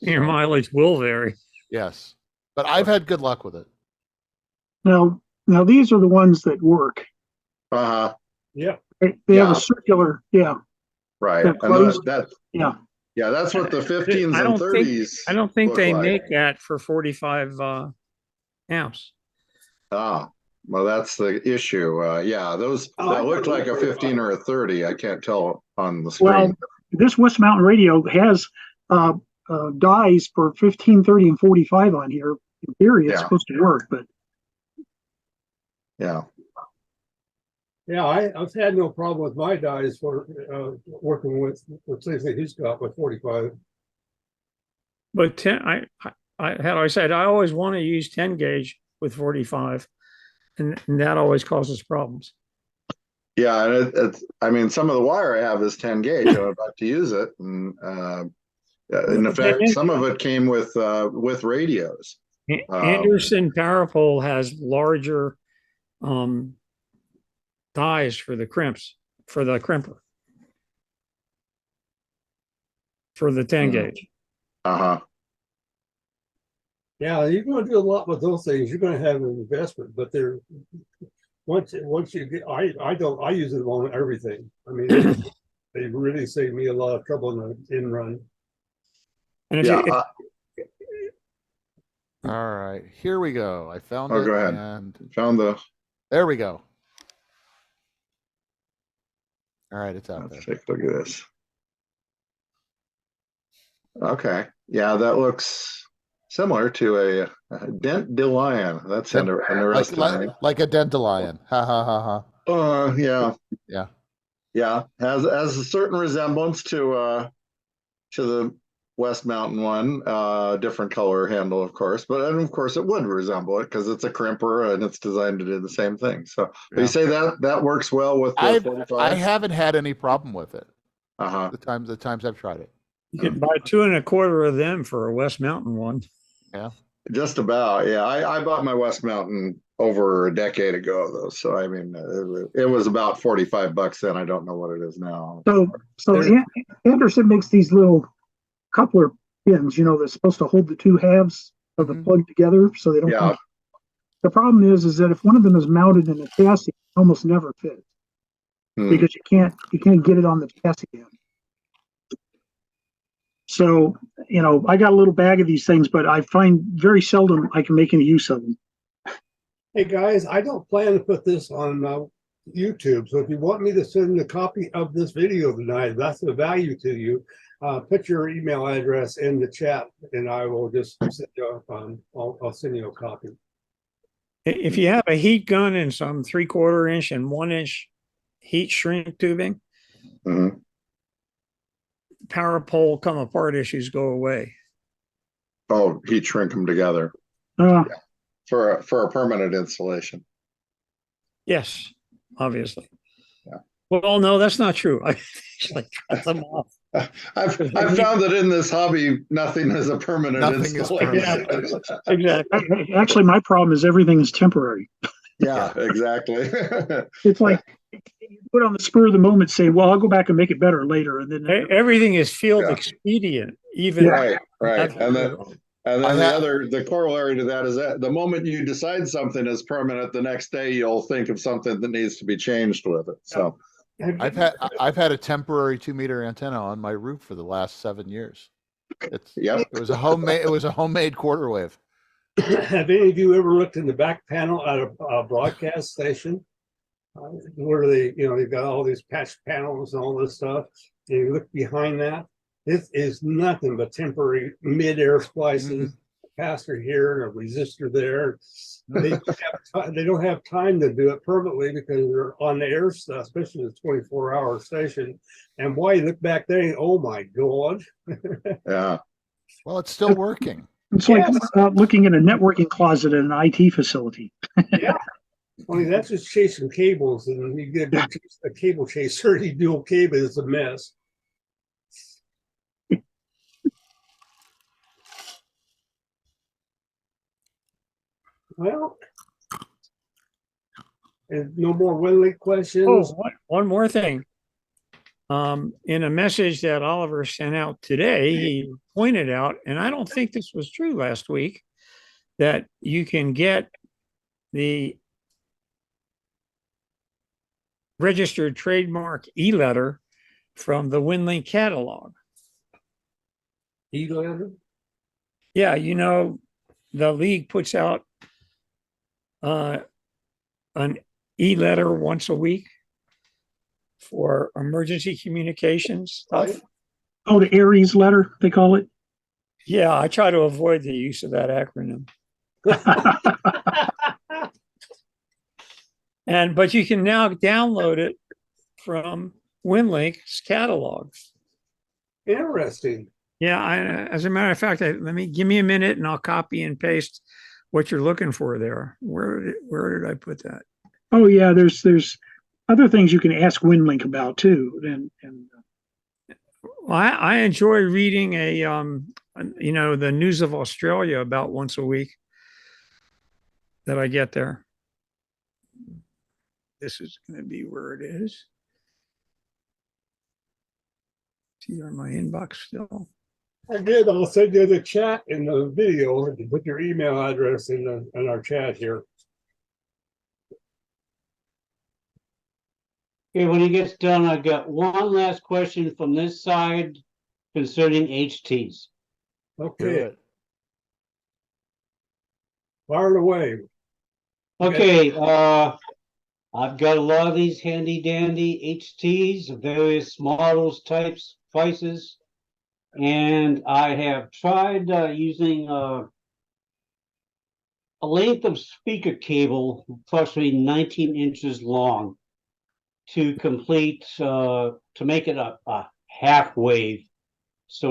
Your mileage will vary. Yes, but I've had good luck with it. Now these are the ones that work. Uh-huh. Yeah. They have a circular, yeah. Right. They're And closed. yeah, that's what the 15s I and don't think 30s. I don't think look they like. make that for 45 amps. Ah, well, that's the issue. Yeah, those that looked like a 15 or a 30. I can't tell on the screen. Well, this West Mountain radio has dies for 15, 30, and 45 on here. In theory, it's supposed to work, but yeah. Yeah, I've had no problem with my dies for working with things that he's got with 45. But 10, I said, I always want to use 10 gauge with 45, and that always causes problems. Yeah, and it's. I mean, some of the wire I have is 10 gauge. I'm about to use it, and in effect, some of it came with radios. Anderson Parapole has larger dies for the crimps, for the crimper, for the 10 gauge. Uh-huh. Yeah, you're going to do a lot with those things. You're going to have an investment, but they're once you get, I use them on everything. I mean, they really save me a lot of trouble in the in run. And All right, here we go. I found it. Go ahead. And Found the. there we go. All right, it's out there. Let's take a look at this. Okay. Yeah, that looks similar to a Dandelion. That's interesting. Like a Dandelion. Ha ha ha ha. Yeah. Yeah. Yeah. Has a certain resemblance to the West Mountain one. Different color handle, of course, but of course it would resemble it because it's a crimper and it's designed to do the same thing. So you say that works well with the 45? I haven't had any problem with it. Uh-huh. The times I've tried it. you can buy 2 1/4 of them for a West Mountain one. Yeah. Just about. Yeah. I bought my West Mountain over a decade ago though. So I mean it was about $45 then. I don't know what it is now. So Anderson makes these little coupler pins, that's supposed to hold the two halves of the plug together so they don't. Yeah. The problem is that if one of them is mounted in a chassis, it almost never fits because you can't get it on the chassis end. So, I got a little bag of these things, but I find very seldom I can make any use of them. Hey guys, I don't plan to put this on YouTube. So if you want me to send a copy of this video tonight, that's the value to you. Put your email address in the chat, and I will just send you. I'll send you a copy. If you have a heat gun and some 3/4 inch and 1 inch heat shrink tubing, power pole come apart issues go away. Oh, heat shrink them together for a permanent installation. Yes, obviously. Yeah. Well, no, that's not true. I actually cut them off. I've found that in this hobby, nothing is a permanent installation. Exactly. Actually, my problem is everything is temporary. Yeah, exactly. It's like you put on the spur of the moment, say, "Well, I'll go back and make it better later," and then Everything is field expedient. Even right, and then And I then ha- the corollary to that is that the moment you decide something is permanent, the next day you'll think of something that needs to be changed with it. So I've had a temporary 2-meter antenna on my roof for the last 7 years. yep. It was a homemade quarter wave. Have any of you ever looked in the back panel at a broadcast station? Where they've got all these patch panels and all this stuff. And you look behind that, this is nothing but temporary mid-air splices, capacitor here and a resistor there. They don't have time to do it permanently because they're on the air stuff, especially the 24-hour station. And why you look back there, and, oh my God. Yeah. Well, it's still working. It's like looking in a networking closet in an IT facility. Yeah. I mean, that's just chasing cables, and you get a cable chaser, you dual cable, it's a mess. Well, and no more Winlink questions. One more thing. In a message that Oliver sent out today, he pointed out, and I don't think this was true last week, that you can get the registered trademark e-letter from the Winlink catalog. E-letter? Yeah, the league puts out an e-letter once a week for emergency communications stuff. Oh, the Aries letter, they call it. Yeah, I try to avoid the use of that acronym. But you can now download it from Winlink's catalog. Interesting. Yeah, as a matter of fact, give me a minute and I'll copy and paste what you're looking for there. Where did I put that? Oh yeah, there's other things you can ask Winlink about too. Well, I enjoy reading the news of Australia about once a week that I get there. This is going to be where it is. It's either in my inbox still. I did. I'll send you the chat in the video. Put your email address in our chat here. Okay, when he gets done, I've got one last question from this side concerning HTs. Okay. Good. Fire it away. Okay, I've got a lot of these handy dandy HTs of various models, types, prices, and I have tried using a length of speaker cable approximately 19 inches long to complete to make it a half wave. So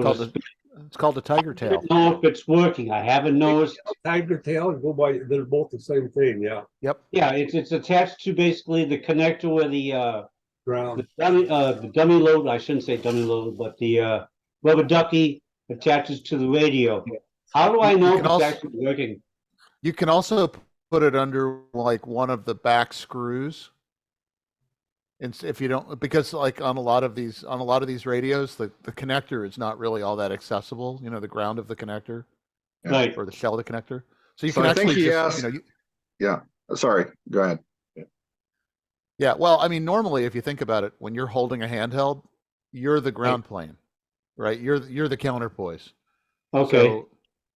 It's called a tiger tail. I don't know if it's working. I haven't noticed. Tiger tail and go by. They're both the same thing. Yeah. Yep. Yeah, it's attached to basically the connector where the Ground. the dummy load. I shouldn't say dummy load, but the rubber ducky attaches to the radio. How do I know if it's actually working? You can also put it under like one of the back screws. And if you don't, because like on a lot of these radios, the connector is not really all that accessible. The ground of the connector, Right. or the shell of the connector. So you So can I think actually he just, asked- Yeah. Sorry. Go ahead. yeah. Well, I mean, normally if you think about it, when you're holding a handheld, you're the ground plane, right? You're the counterpoise. Okay. So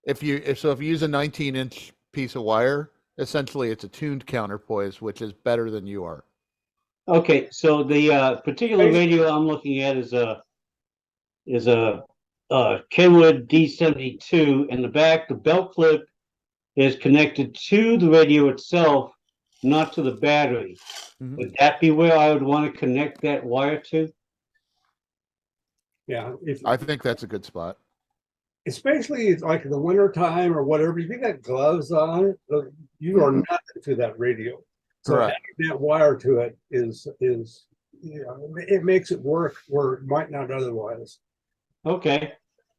if you use a 19-inch piece of wire, essentially it's a tuned counterpoise, which is better than you are. Okay, so the particular radio I'm looking at is a Kenwood D72. In the back, the belt clip is connected to the radio itself, not to the battery. Mhm. Would that be where I would want to connect that wire to? Yeah. I think that's a good spot. Especially it's like in the winter time or whatever, if you got gloves on, you are nothing to that radio. So Correct. adding that wire to it is it makes it work where it might not otherwise. Okay.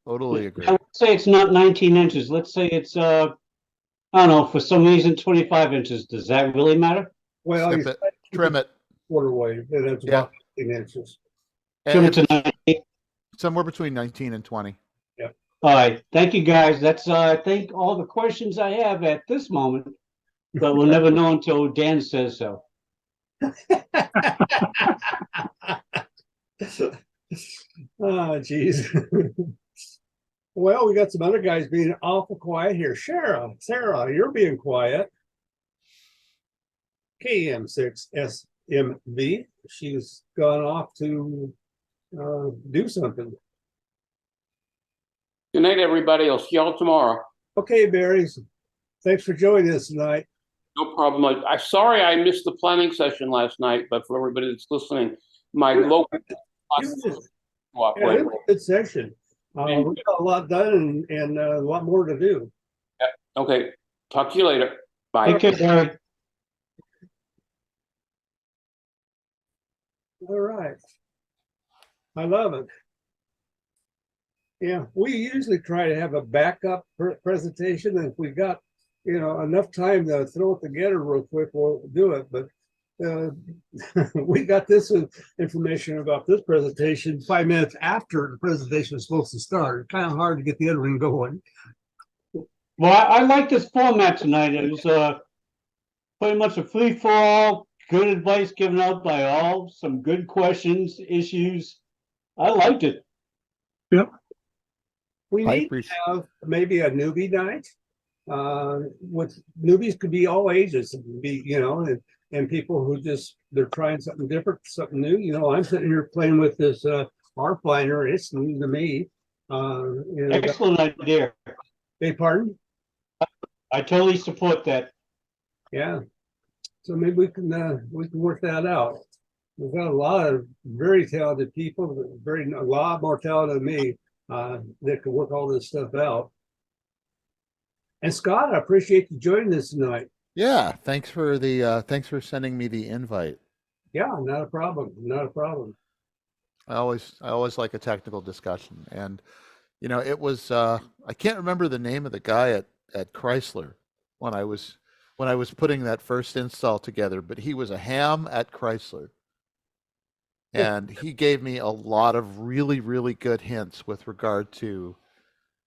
Totally agree. Now, let's say it's not 19 inches. Let's say it's I don't know, for some reason 25 inches. Does that really matter? Well, Skip it, trim it, quarter wave, and it's Yeah. about 15 inches. Trim and it to 19. somewhere between 19 and 20. Yep. All right, thank you, guys. That's, I think, all the questions I have at this moment, but we'll never know until Dan says so. Oh, geez. Well, we got some other guys being awful quiet here. Sarah, you're being quiet. KM6SMV. She's gone off to do something. Good night, everybody. I'll see y'all tomorrow. Okay, Barry. Thanks for joining us tonight. No problem. I'm sorry I missed the planning session last night, but for everybody that's listening, my local Yeah, it was cooperate. a good session. We got a lot done and a lot more to do. Okay, talk to you later. Bye. Take care, Barry. All right. I love it. Yeah, we usually try to have a backup presentation. And if we got, enough time to throw it together real quick, we'll do it. But we got this information about this presentation 5 minutes after the presentation was supposed to start. Kind of hard to get the other one going. Well, I like this format tonight. It was pretty much a free for all, good advice given out by all, some good questions, issues. I liked it. Yep. We I need to appreciate- have maybe a newbie night. With newbies could be all ages. It could be, and people who they're trying something different, something new. I'm sitting here playing with this R finder. It's new to me. Excellent idea. Beg pardon? I totally support that. Yeah. So maybe we can work that out. We've got a lot of very talented people, a lot more talented than me, that can work all this stuff out. And Scott, I appreciate you joining us tonight. Yeah, thanks for sending me the invite. Yeah, not a problem. Not a problem. I always like a technical discussion, and it was I can't remember the name of the guy at Chrysler when I was putting that first install together, but he was a ham at Chrysler, and he gave me a lot of really, really good hints with regard to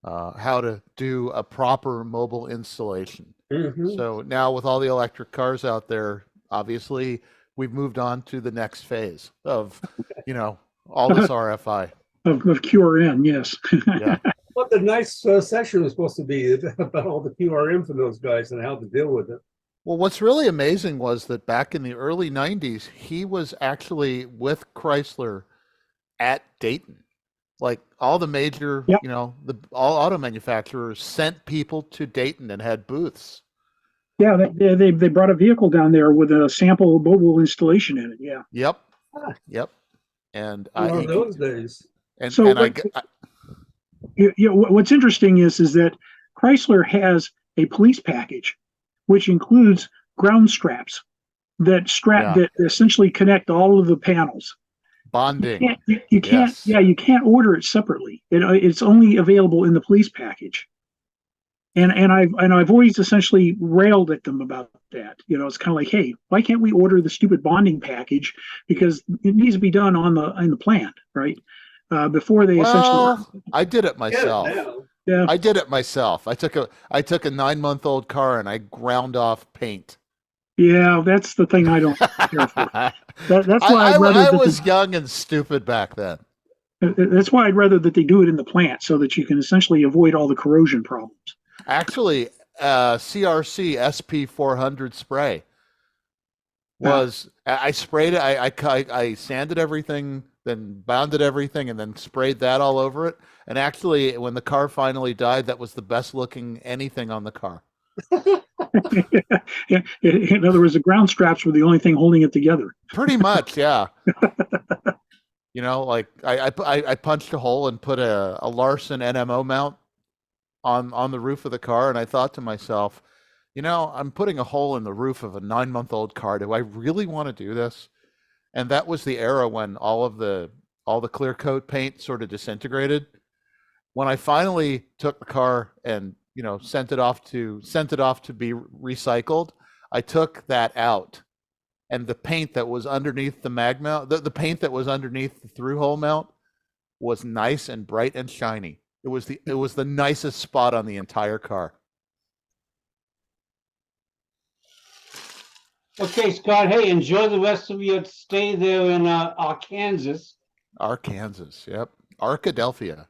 how to do a proper mobile installation. Mhm. So now with all the electric cars out there, obviously we've moved on to the next phase of, all this RFI. Of QRN, yes. Yeah. What the nice session was supposed to be about all the QRM for those guys and how to deal with it. Well, what's really amazing was that back in the early 90s, he was actually with Chrysler at Dayton. Like all the major, Yep. all auto manufacturers sent people to Dayton and had booths. Yeah, they brought a vehicle down there with a sample mobile installation in it. Yeah. Yep. Ah. Yep. And One of those days. and, So and I, what- What's interesting is that Chrysler has a police package, which includes ground straps that essentially connect all of the panels. bonding. You can't. Yes. Yeah, you can't order it separately. It's only available in the police package. And I've always essentially railed at them about that. It's kind of like, hey, why can't we order the stupid bonding package? Because it needs to be done in the plant, right? Before they Well, I did it myself. yeah. I did it myself. I took a 9-month-old car and I ground off paint. Yeah, that's the thing I don't care for. That's why I was young and stupid back then. That's why I'd rather that they do it in the plant so that you can essentially avoid all the corrosion problems. Actually, CRC SP400 spray was I sprayed it. I sanded everything, then bounded everything, and then sprayed that all over it. And actually, when the car finally died, that was the best looking anything on the car. In other words, the ground straps were the only thing holding it together. Pretty much, yeah. Like I punched a hole and put a Larson NMO mount on the roof of the car, and I thought to myself, I'm putting a hole in the roof of a 9-month-old car. Do I really want to do this? And that was the era when all the clear coat paint sort of disintegrated. When I finally took the car and sent it off to be recycled, I took that out, and the paint that was underneath the mag mount, the paint that was underneath the through hole mount, was nice and bright and shiny. It was the nicest spot on the entire car. Okay, Scott, hey, enjoy the rest of your stay there in Arkansas. Arkansas, yep. Arkadelphia.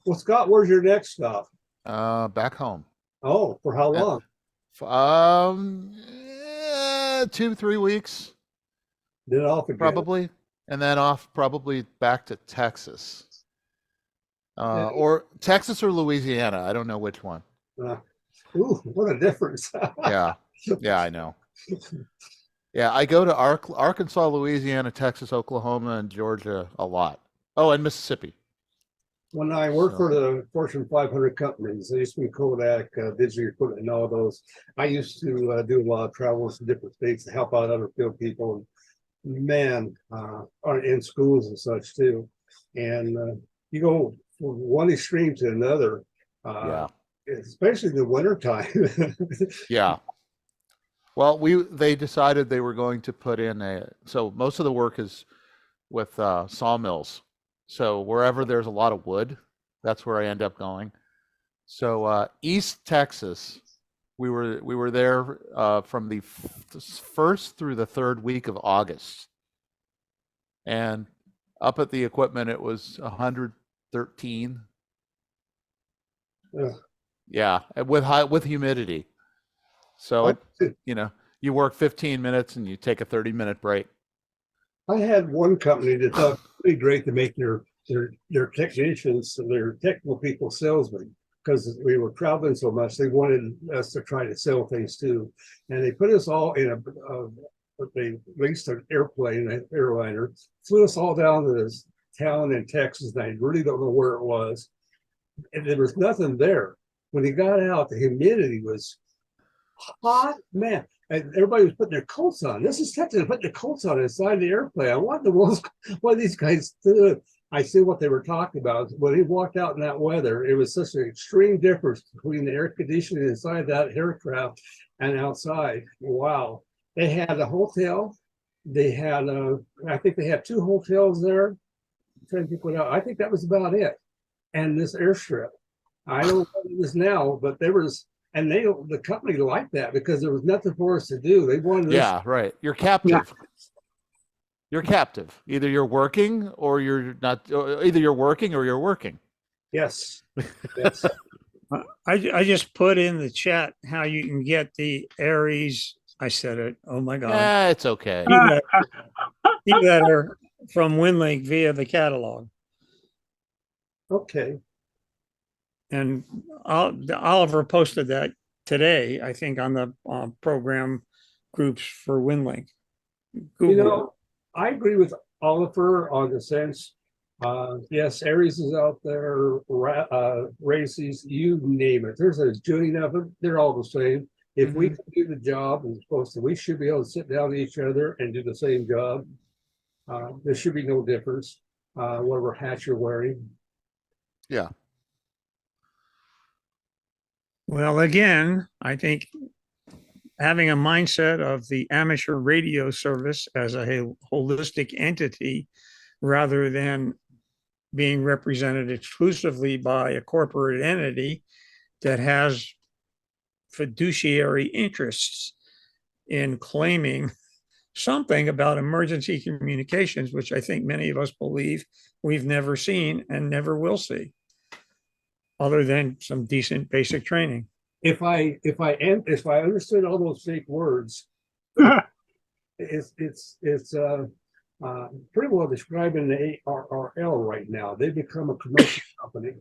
Well, Scott, where's your next stop? Back home. Oh, for how long? 2-3 weeks. Then off again. Probably. And then off probably back to Texas. Yeah. Or Texas or Louisiana. I don't know which one. Ooh, what a difference. Yeah. Yeah, I know. Yeah, I go to Arkansas, Louisiana, Texas, Oklahoma, and Georgia a lot. Oh, and Mississippi. When I worked for the Fortune 500 companies, they used to be Kodak, digital equipment, and all those. I used to do a lot of travels to different states to help out other field people. And man, are in schools and such too. And you go from one extreme to another, Yeah. especially in the wintertime. Yeah. Well, they decided they were going to put in so most of the work is with sawmills. So wherever there's a lot of wood, that's where I end up going. So East Texas, we were there from the first through the third week of August, and up at the equipment it was 113. Yeah. Yeah, with humidity. So you work 15 minutes and you take a 30-minute break. I had one company that thought it was pretty great to make their technicians, their technical people salesmen, because we were traveling so much. They wanted us to try to sell things too. And they put us all in they leased an airplane, an airliner, flew us all down to this town in Texas. And I really don't know where it was. And there was nothing there. When he got out, the humidity was hot, man. And everybody was putting their coats on. This is Texas, putting their coats on inside the airplane. I wonder what these guys did. I see what they were talking about. When he walked out in that weather, it was such an extreme difference between the air conditioning inside that aircraft and outside. Wow. They had a hotel. They had, I think they had 2 hotels there. I'm trying to think what else. I think that was about it. And this airstrip. I don't know what it is now, but there was. And the company liked that because there was nothing for us to do. They wanted Yeah, right. You're captive. Yeah. You're captive. Either you're working or you're not. Either you're working or you're working. Yes. Yes. I just put in the chat how you can get the Aries. I said it. Oh my God. It's okay. E-letter from Winlink via the catalog. Okay. And Oliver posted that today, I think, on the program groups for Winlink. Google. I agree with Oliver on the sense. Yes, Aries is out there, races, you name it. There's a jillion of them. They're all the same. If we can do the job as supposed to, we should be able to sit down to each other and do the same job. There should be no difference, whatever hat you're wearing. Yeah. Well, again, I think having a mindset of the amateur radio service as a holistic entity rather than being represented exclusively by a corporate entity that has fiduciary interests in claiming something about emergency communications, which I think many of us believe we've never seen and never will see, other than some decent basic training. If I understood all those fake words, it's pretty well describing the ARRL right now. They've become a commercial company,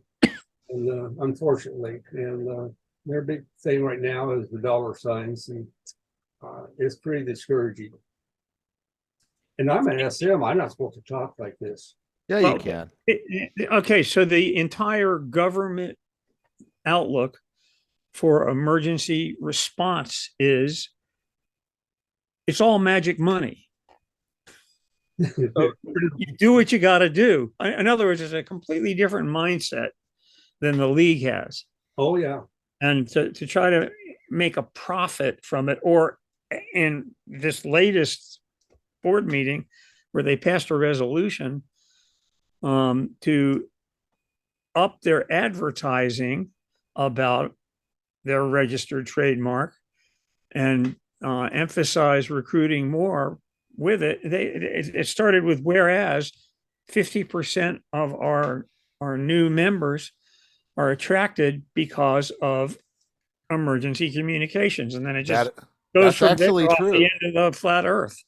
and unfortunately, and their big thing right now is the dollar signs, and it's pretty discouraging. And I'm an SM. I'm not supposed to talk like this. Yeah, you can. Okay, so the entire government outlook for emergency response is it's all magic money. So you do what you got to do. In other words, it's a completely different mindset than the league has. Oh, yeah. And to try to make a profit from it, or in this latest board meeting where they passed a resolution to up their advertising about their registered trademark and emphasize recruiting more with it. It started with whereas 50% of our new members are attracted because of emergency communications, and then it just That goes that's from there actually off true. the end of the flat Earth.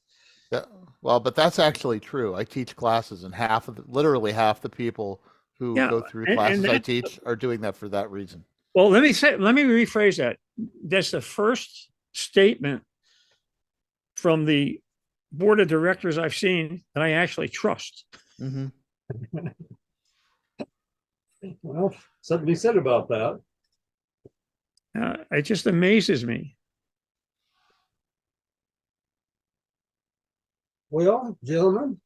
That, well, but that's actually true. I teach classes, and literally half the people who Yeah, go through and classes I that- teach are doing that for that reason. Well, let me rephrase that. That's the first statement from the board of directors I've seen that I actually trust. Mm-hmm. Well, something to be said about that. It just amazes me. Well, gentlemen.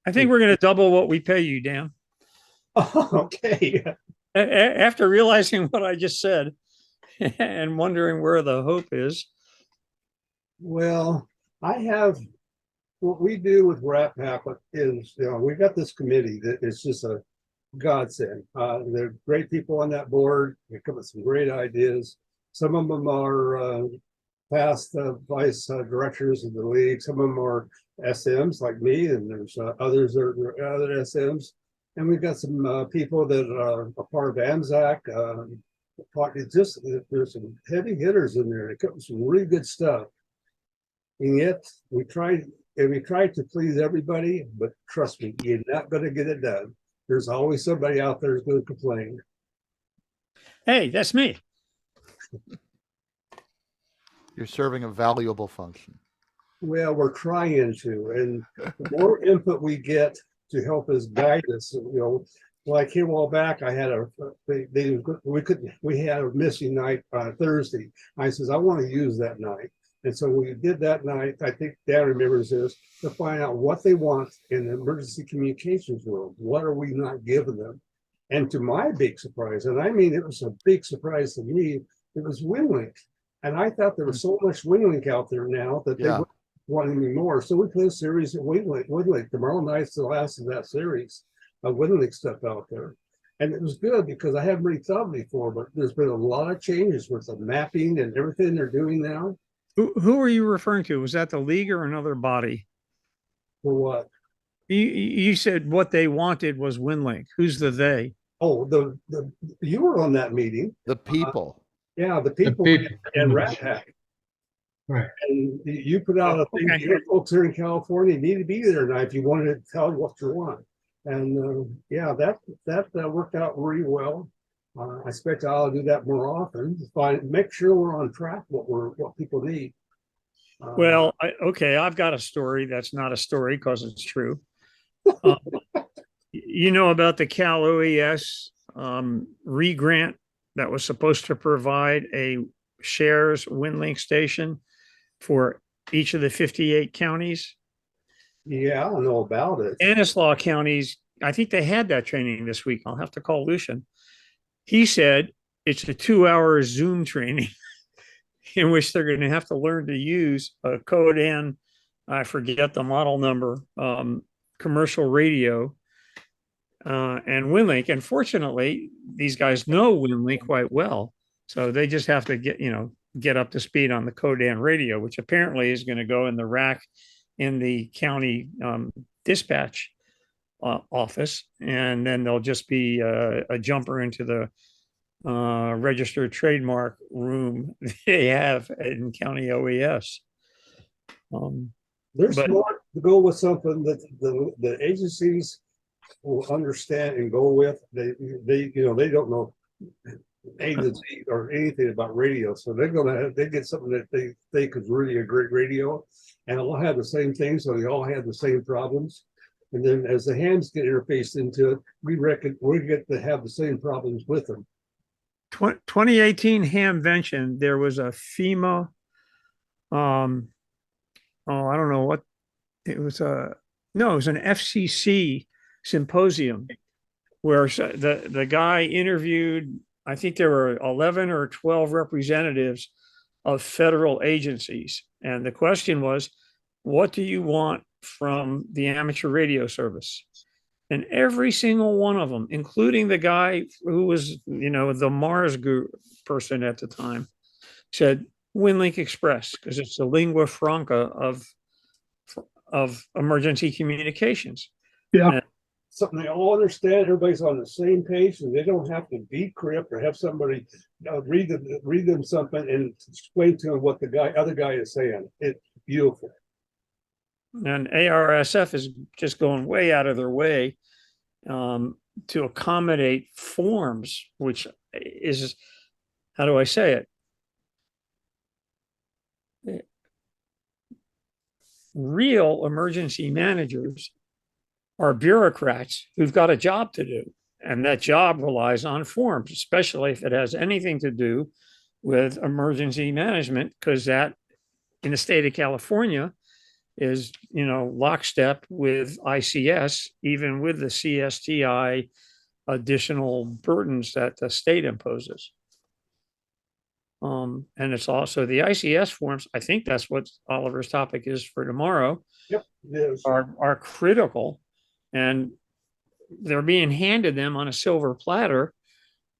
I think we're going to double what we pay you, Dan. Okay. After realizing what I just said and wondering where the hope is. Well, I have what we do with RATPAC is, we've got this committee that is just a godsend. They're great people on that board. They come with some great ideas. Some of them are past vice directors of the league. Some of them are SMs like me, and there's others that are other SMs. And we've got some people that are a part of AMZAC. There's some heavy hitters in there. They come with some really good stuff. And yet we try to please everybody, but trust me, you're not going to get it done. There's always somebody out there who's going to complain. Hey, that's me. You're serving a valuable function. Well, we're trying to, and the more input we get to help us guide us, like here a while back, I had we had a missing night on Thursday. I says, I want to use that night. And so we did that night, I think Dan remembers this, to find out what they want in the emergency communications world. What are we not giving them? And to my big surprise, and I mean, it was a big surprise to me, it was Winlink. And I thought there was so much Winlink out there now that they wanted me more. So we put a series of Winlink. Tomorrow night's the last of that series of Winlink stuff out there. And it was good because I haven't really thought before, but there's been a lot of changes with the mapping and everything they're doing now. Who are you referring to? Was that the league or another body? For what? You said what they wanted was Winlink. Who's the they? Oh, you were on that meeting. The people. Yeah, the people and RATPAC. Right. And you put out a thing, Okay. folks here in California need to be there now if you wanted to tell what you want. And that worked out really well. I expect I'll do that more often. Make sure we're on track what people need. Well, I've got a story that's not a story because it's true. You know about the Cal OES re-grant that was supposed to provide a shares Winlink station for each of the 58 counties? Yeah, I know about it. Stanislaus counties, I think they had that training this week. I'll have to call Lucian. He said it's a 2-hour Zoom training in which they're going to have to learn to use a code in, I forget the model number, commercial radio and Winlink. And fortunately, these guys know Winlink quite well. So they just have to get up to speed on the Codan radio, which apparently is going to go in the rack in the county dispatch office. And then there'll just be a jumper into the registered trademark room they have in county OES. There's more to go with something that the agencies will understand and go with. They don't know A to Z or anything about radio, so they get something that they think is really a great radio, and it'll have the same thing, so they all have the same problems. And then as the hands get interfaced into it, we get to have the same problems with them. 2018 Hamvention, there was a FEMA, I don't know what it was. It was an FCC symposium where the guy interviewed, I think there were 11 or 12 representatives of federal agencies. And the question was, what do you want from the amateur radio service? And every single one of them, including the guy who was, the Mars person at the time, said Winlink Express, because it's the lingua franca of emergency communications. Yeah. Something they all understand, everybody's on the same page, and they don't have to decrypt or have somebody read them something and explain to them what the other guy is saying. It's beautiful. And ARSF is just going way out of their way to accommodate forms, which is, how do I say it? Real emergency managers are bureaucrats who've got a job to do. And that job relies on forms, especially if it has anything to do with emergency management, because that in the state of California is, lockstep with ICS, even with the CSTI additional burdens that the state imposes. And it's also the ICS forms. I think that's what Oliver's topic is for tomorrow. Yep, it is. Are critical, and they're being handed them on a silver platter.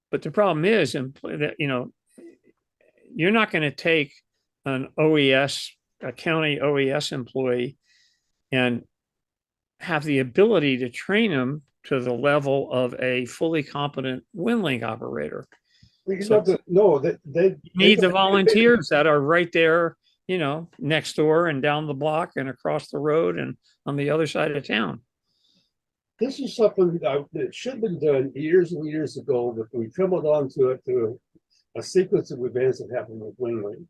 But the problem is, that you're not going to take an OES, a county OES employee, and have the ability to train them to the level of a fully competent Winlink operator. So they need the volunteers that are right there, next door and down the block and across the road and on the other side of town. This is something that should have been done years and years ago, but we stumbled onto it through a sequence of events that happened with Winlink.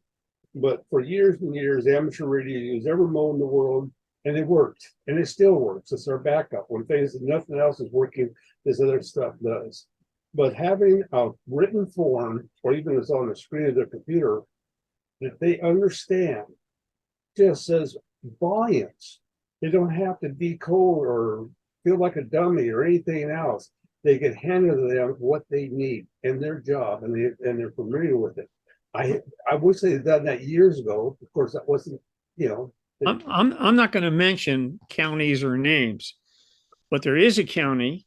But for years and years, amateur radio used every mode in the world, and it worked, and it still works. It's our backup. When nothing else is working, this other stuff does. But having a written form, or even it's on the screen of their computer, that they understand, just says volumes. They don't have to decode or feel like a dummy or anything else. They get handed to them what they need in their job, and they're familiar with it. I wish they had done that years ago. Of course, that wasn't, I'm not going to mention counties or names, but there is a county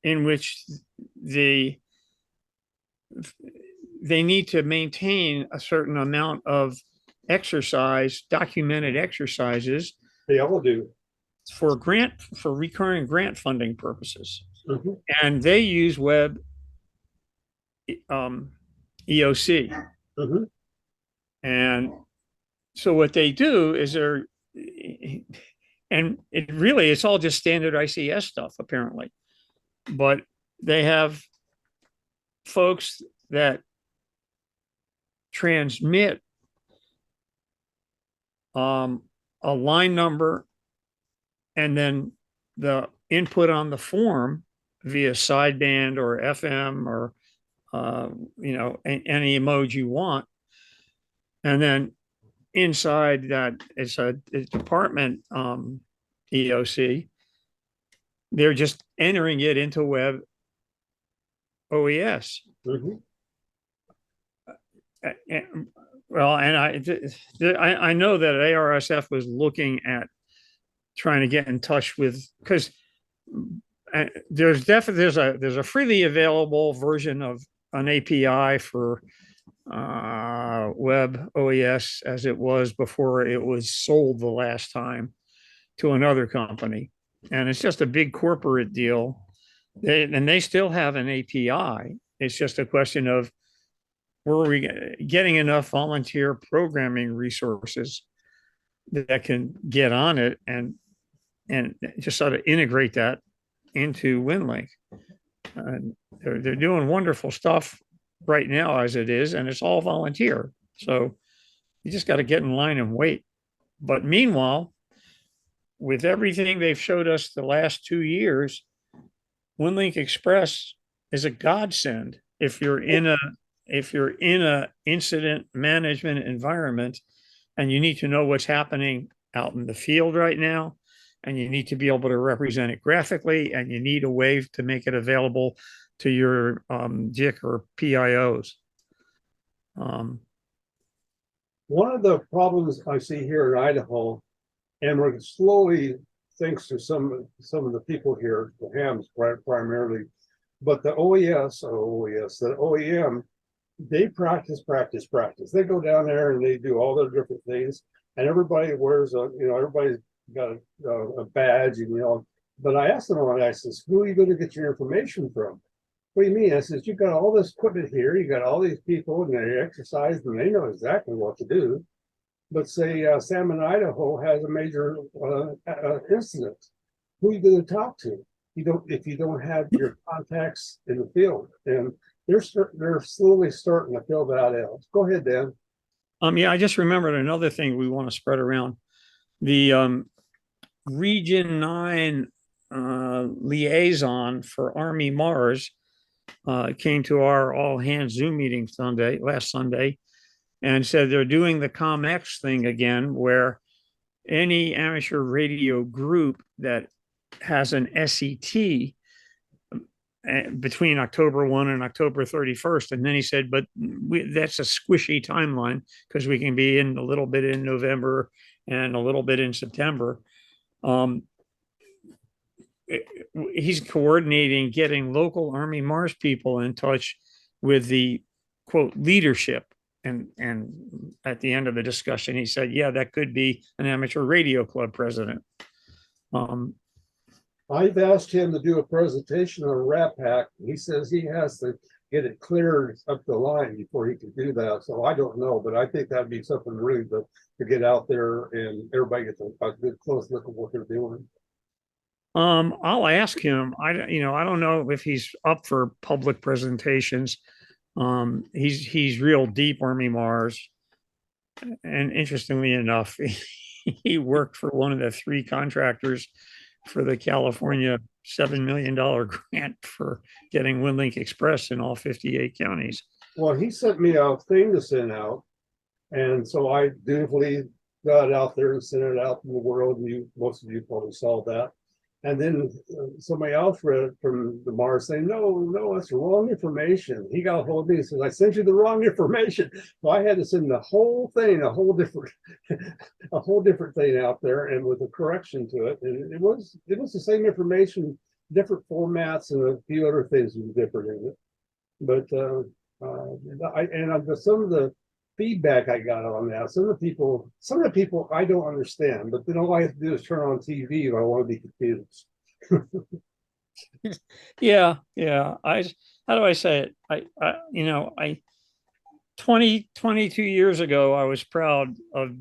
in which they need to maintain a certain amount of documented exercises. They all do. For recurring grant funding purposes. Mm-hmm. And they use web EOC. Mm-hmm. And so what they do is and it's all just standard ICS stuff, apparently. But they have folks that transmit a line number and then the input on the form via sideband or FM or any mode you want. And then inside that, it's a department EOC. They're just entering it into web OES. Mm-hmm. Well, and I know that ARSF was looking at trying to get in touch with, because there's a freely available version of an API for web OES as it was before it was sold the last time to another company, and it's just a big corporate deal. They still have an API. It's just a question of, were we getting enough volunteer programming resources that can get on it and just sort of integrate that into Winlink. They're doing wonderful stuff right now as it is, and it's all volunteer. So you just got to get in line and wait. But meanwhile, with everything they've showed us the last 2 years, Winlink Express is a godsend if you're in a incident management environment and you need to know what's happening out in the field right now, and you need to be able to represent it graphically, and you need a way to make it available to your JIC or PIOs. One of the problems I see here in Idaho, and we're slowly thanks to some of the people here, the hams primarily, but the the OEM, they practice. They go down there and they do all their different things, and everybody wears everybody's got a badge, and But I asked them I says, who are you going to get your information from? What do you mean? I says, you got all this equipment here, you got all these people, and they exercise, and they know exactly what to do. But say Salmon, Idaho has a major incident. Who are you going to talk to? If you don't have your contacts in the field, and they're slowly starting to fill that out. Go ahead, Dan. Yeah, I just remembered another thing we want to spread around. The Region 9 liaison for Army Mars came to our all hands Zoom meeting last Sunday, and said they're doing the ComX thing again, where any amateur radio group that has an SET between October 1 and October 31st. And then he said, but that's a squishy timeline because we can be in a little bit in November and a little bit in September. He's coordinating getting local Army Mars people in touch with the quote leadership. And at the end of the discussion, he said, yeah, that could be an amateur radio club president. I've asked him to do a presentation on RATPAC. He says he has to get it cleared up the line before he can do that. So I don't know, but I think that'd be something really to get out there and everybody gets a good close look at what they're doing. I'll ask him. I don't know if he's up for public presentations. He's real deep Army Mars. And interestingly enough, he worked for one of the 3 contractors for the California $7 million grant for getting Winlink Express in all 58 counties. Well, he sent me a thing to send out. And so I dutifully got out there and sent it out in the world. And most of you probably saw that. And then somebody else read it from the Mars saying, no, that's wrong information. He got a hold of me and says, I sent you the wrong information. So I had to send the whole thing, a whole different thing out there, and with a correction to it. And it was the same information, different formats, and a few other things was different in it. But some of the feedback I got on that, some of the people I don't understand, but then all I have to do is turn on TV if I want to be confused. Yeah. How do I say it? 22 years ago, I was proud of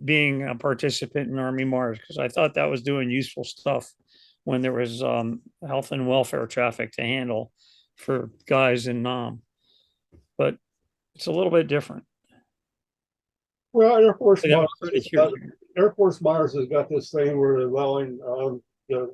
being a participant in Army Mars because I thought that was doing useful stuff when there was health and welfare traffic to handle for guys in NOM. But it's a little bit different. Well, Air Force Mars has got this thing where they're allowing the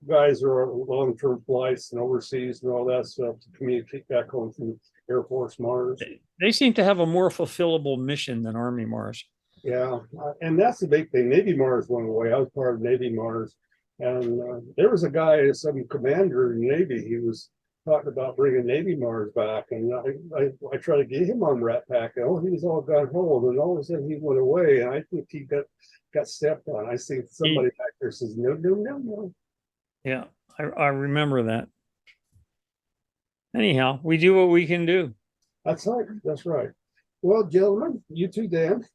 guys who are on long-term flights and overseas and all that stuff to communicate back home from Air Force Mars. They seem to have a more fulfillable mission than Army Mars. Yeah, and that's the big thing. Navy Mars went away. I was part of Navy Mars, and there was a guy, some commander in the Navy. He was talking about bringing Navy Mars back, and I tried to get him on RATPAC. He was all gun hold, and all of a sudden he went away, and I think he got stepped on. I think somebody back there says no. Yeah, I remember that. Anyhow, we do what we can do. That's right. Well, gentlemen, you too, Dan.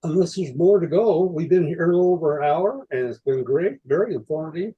Unless there's more to go, we've been here a little over an hour, and it's been great, very informative.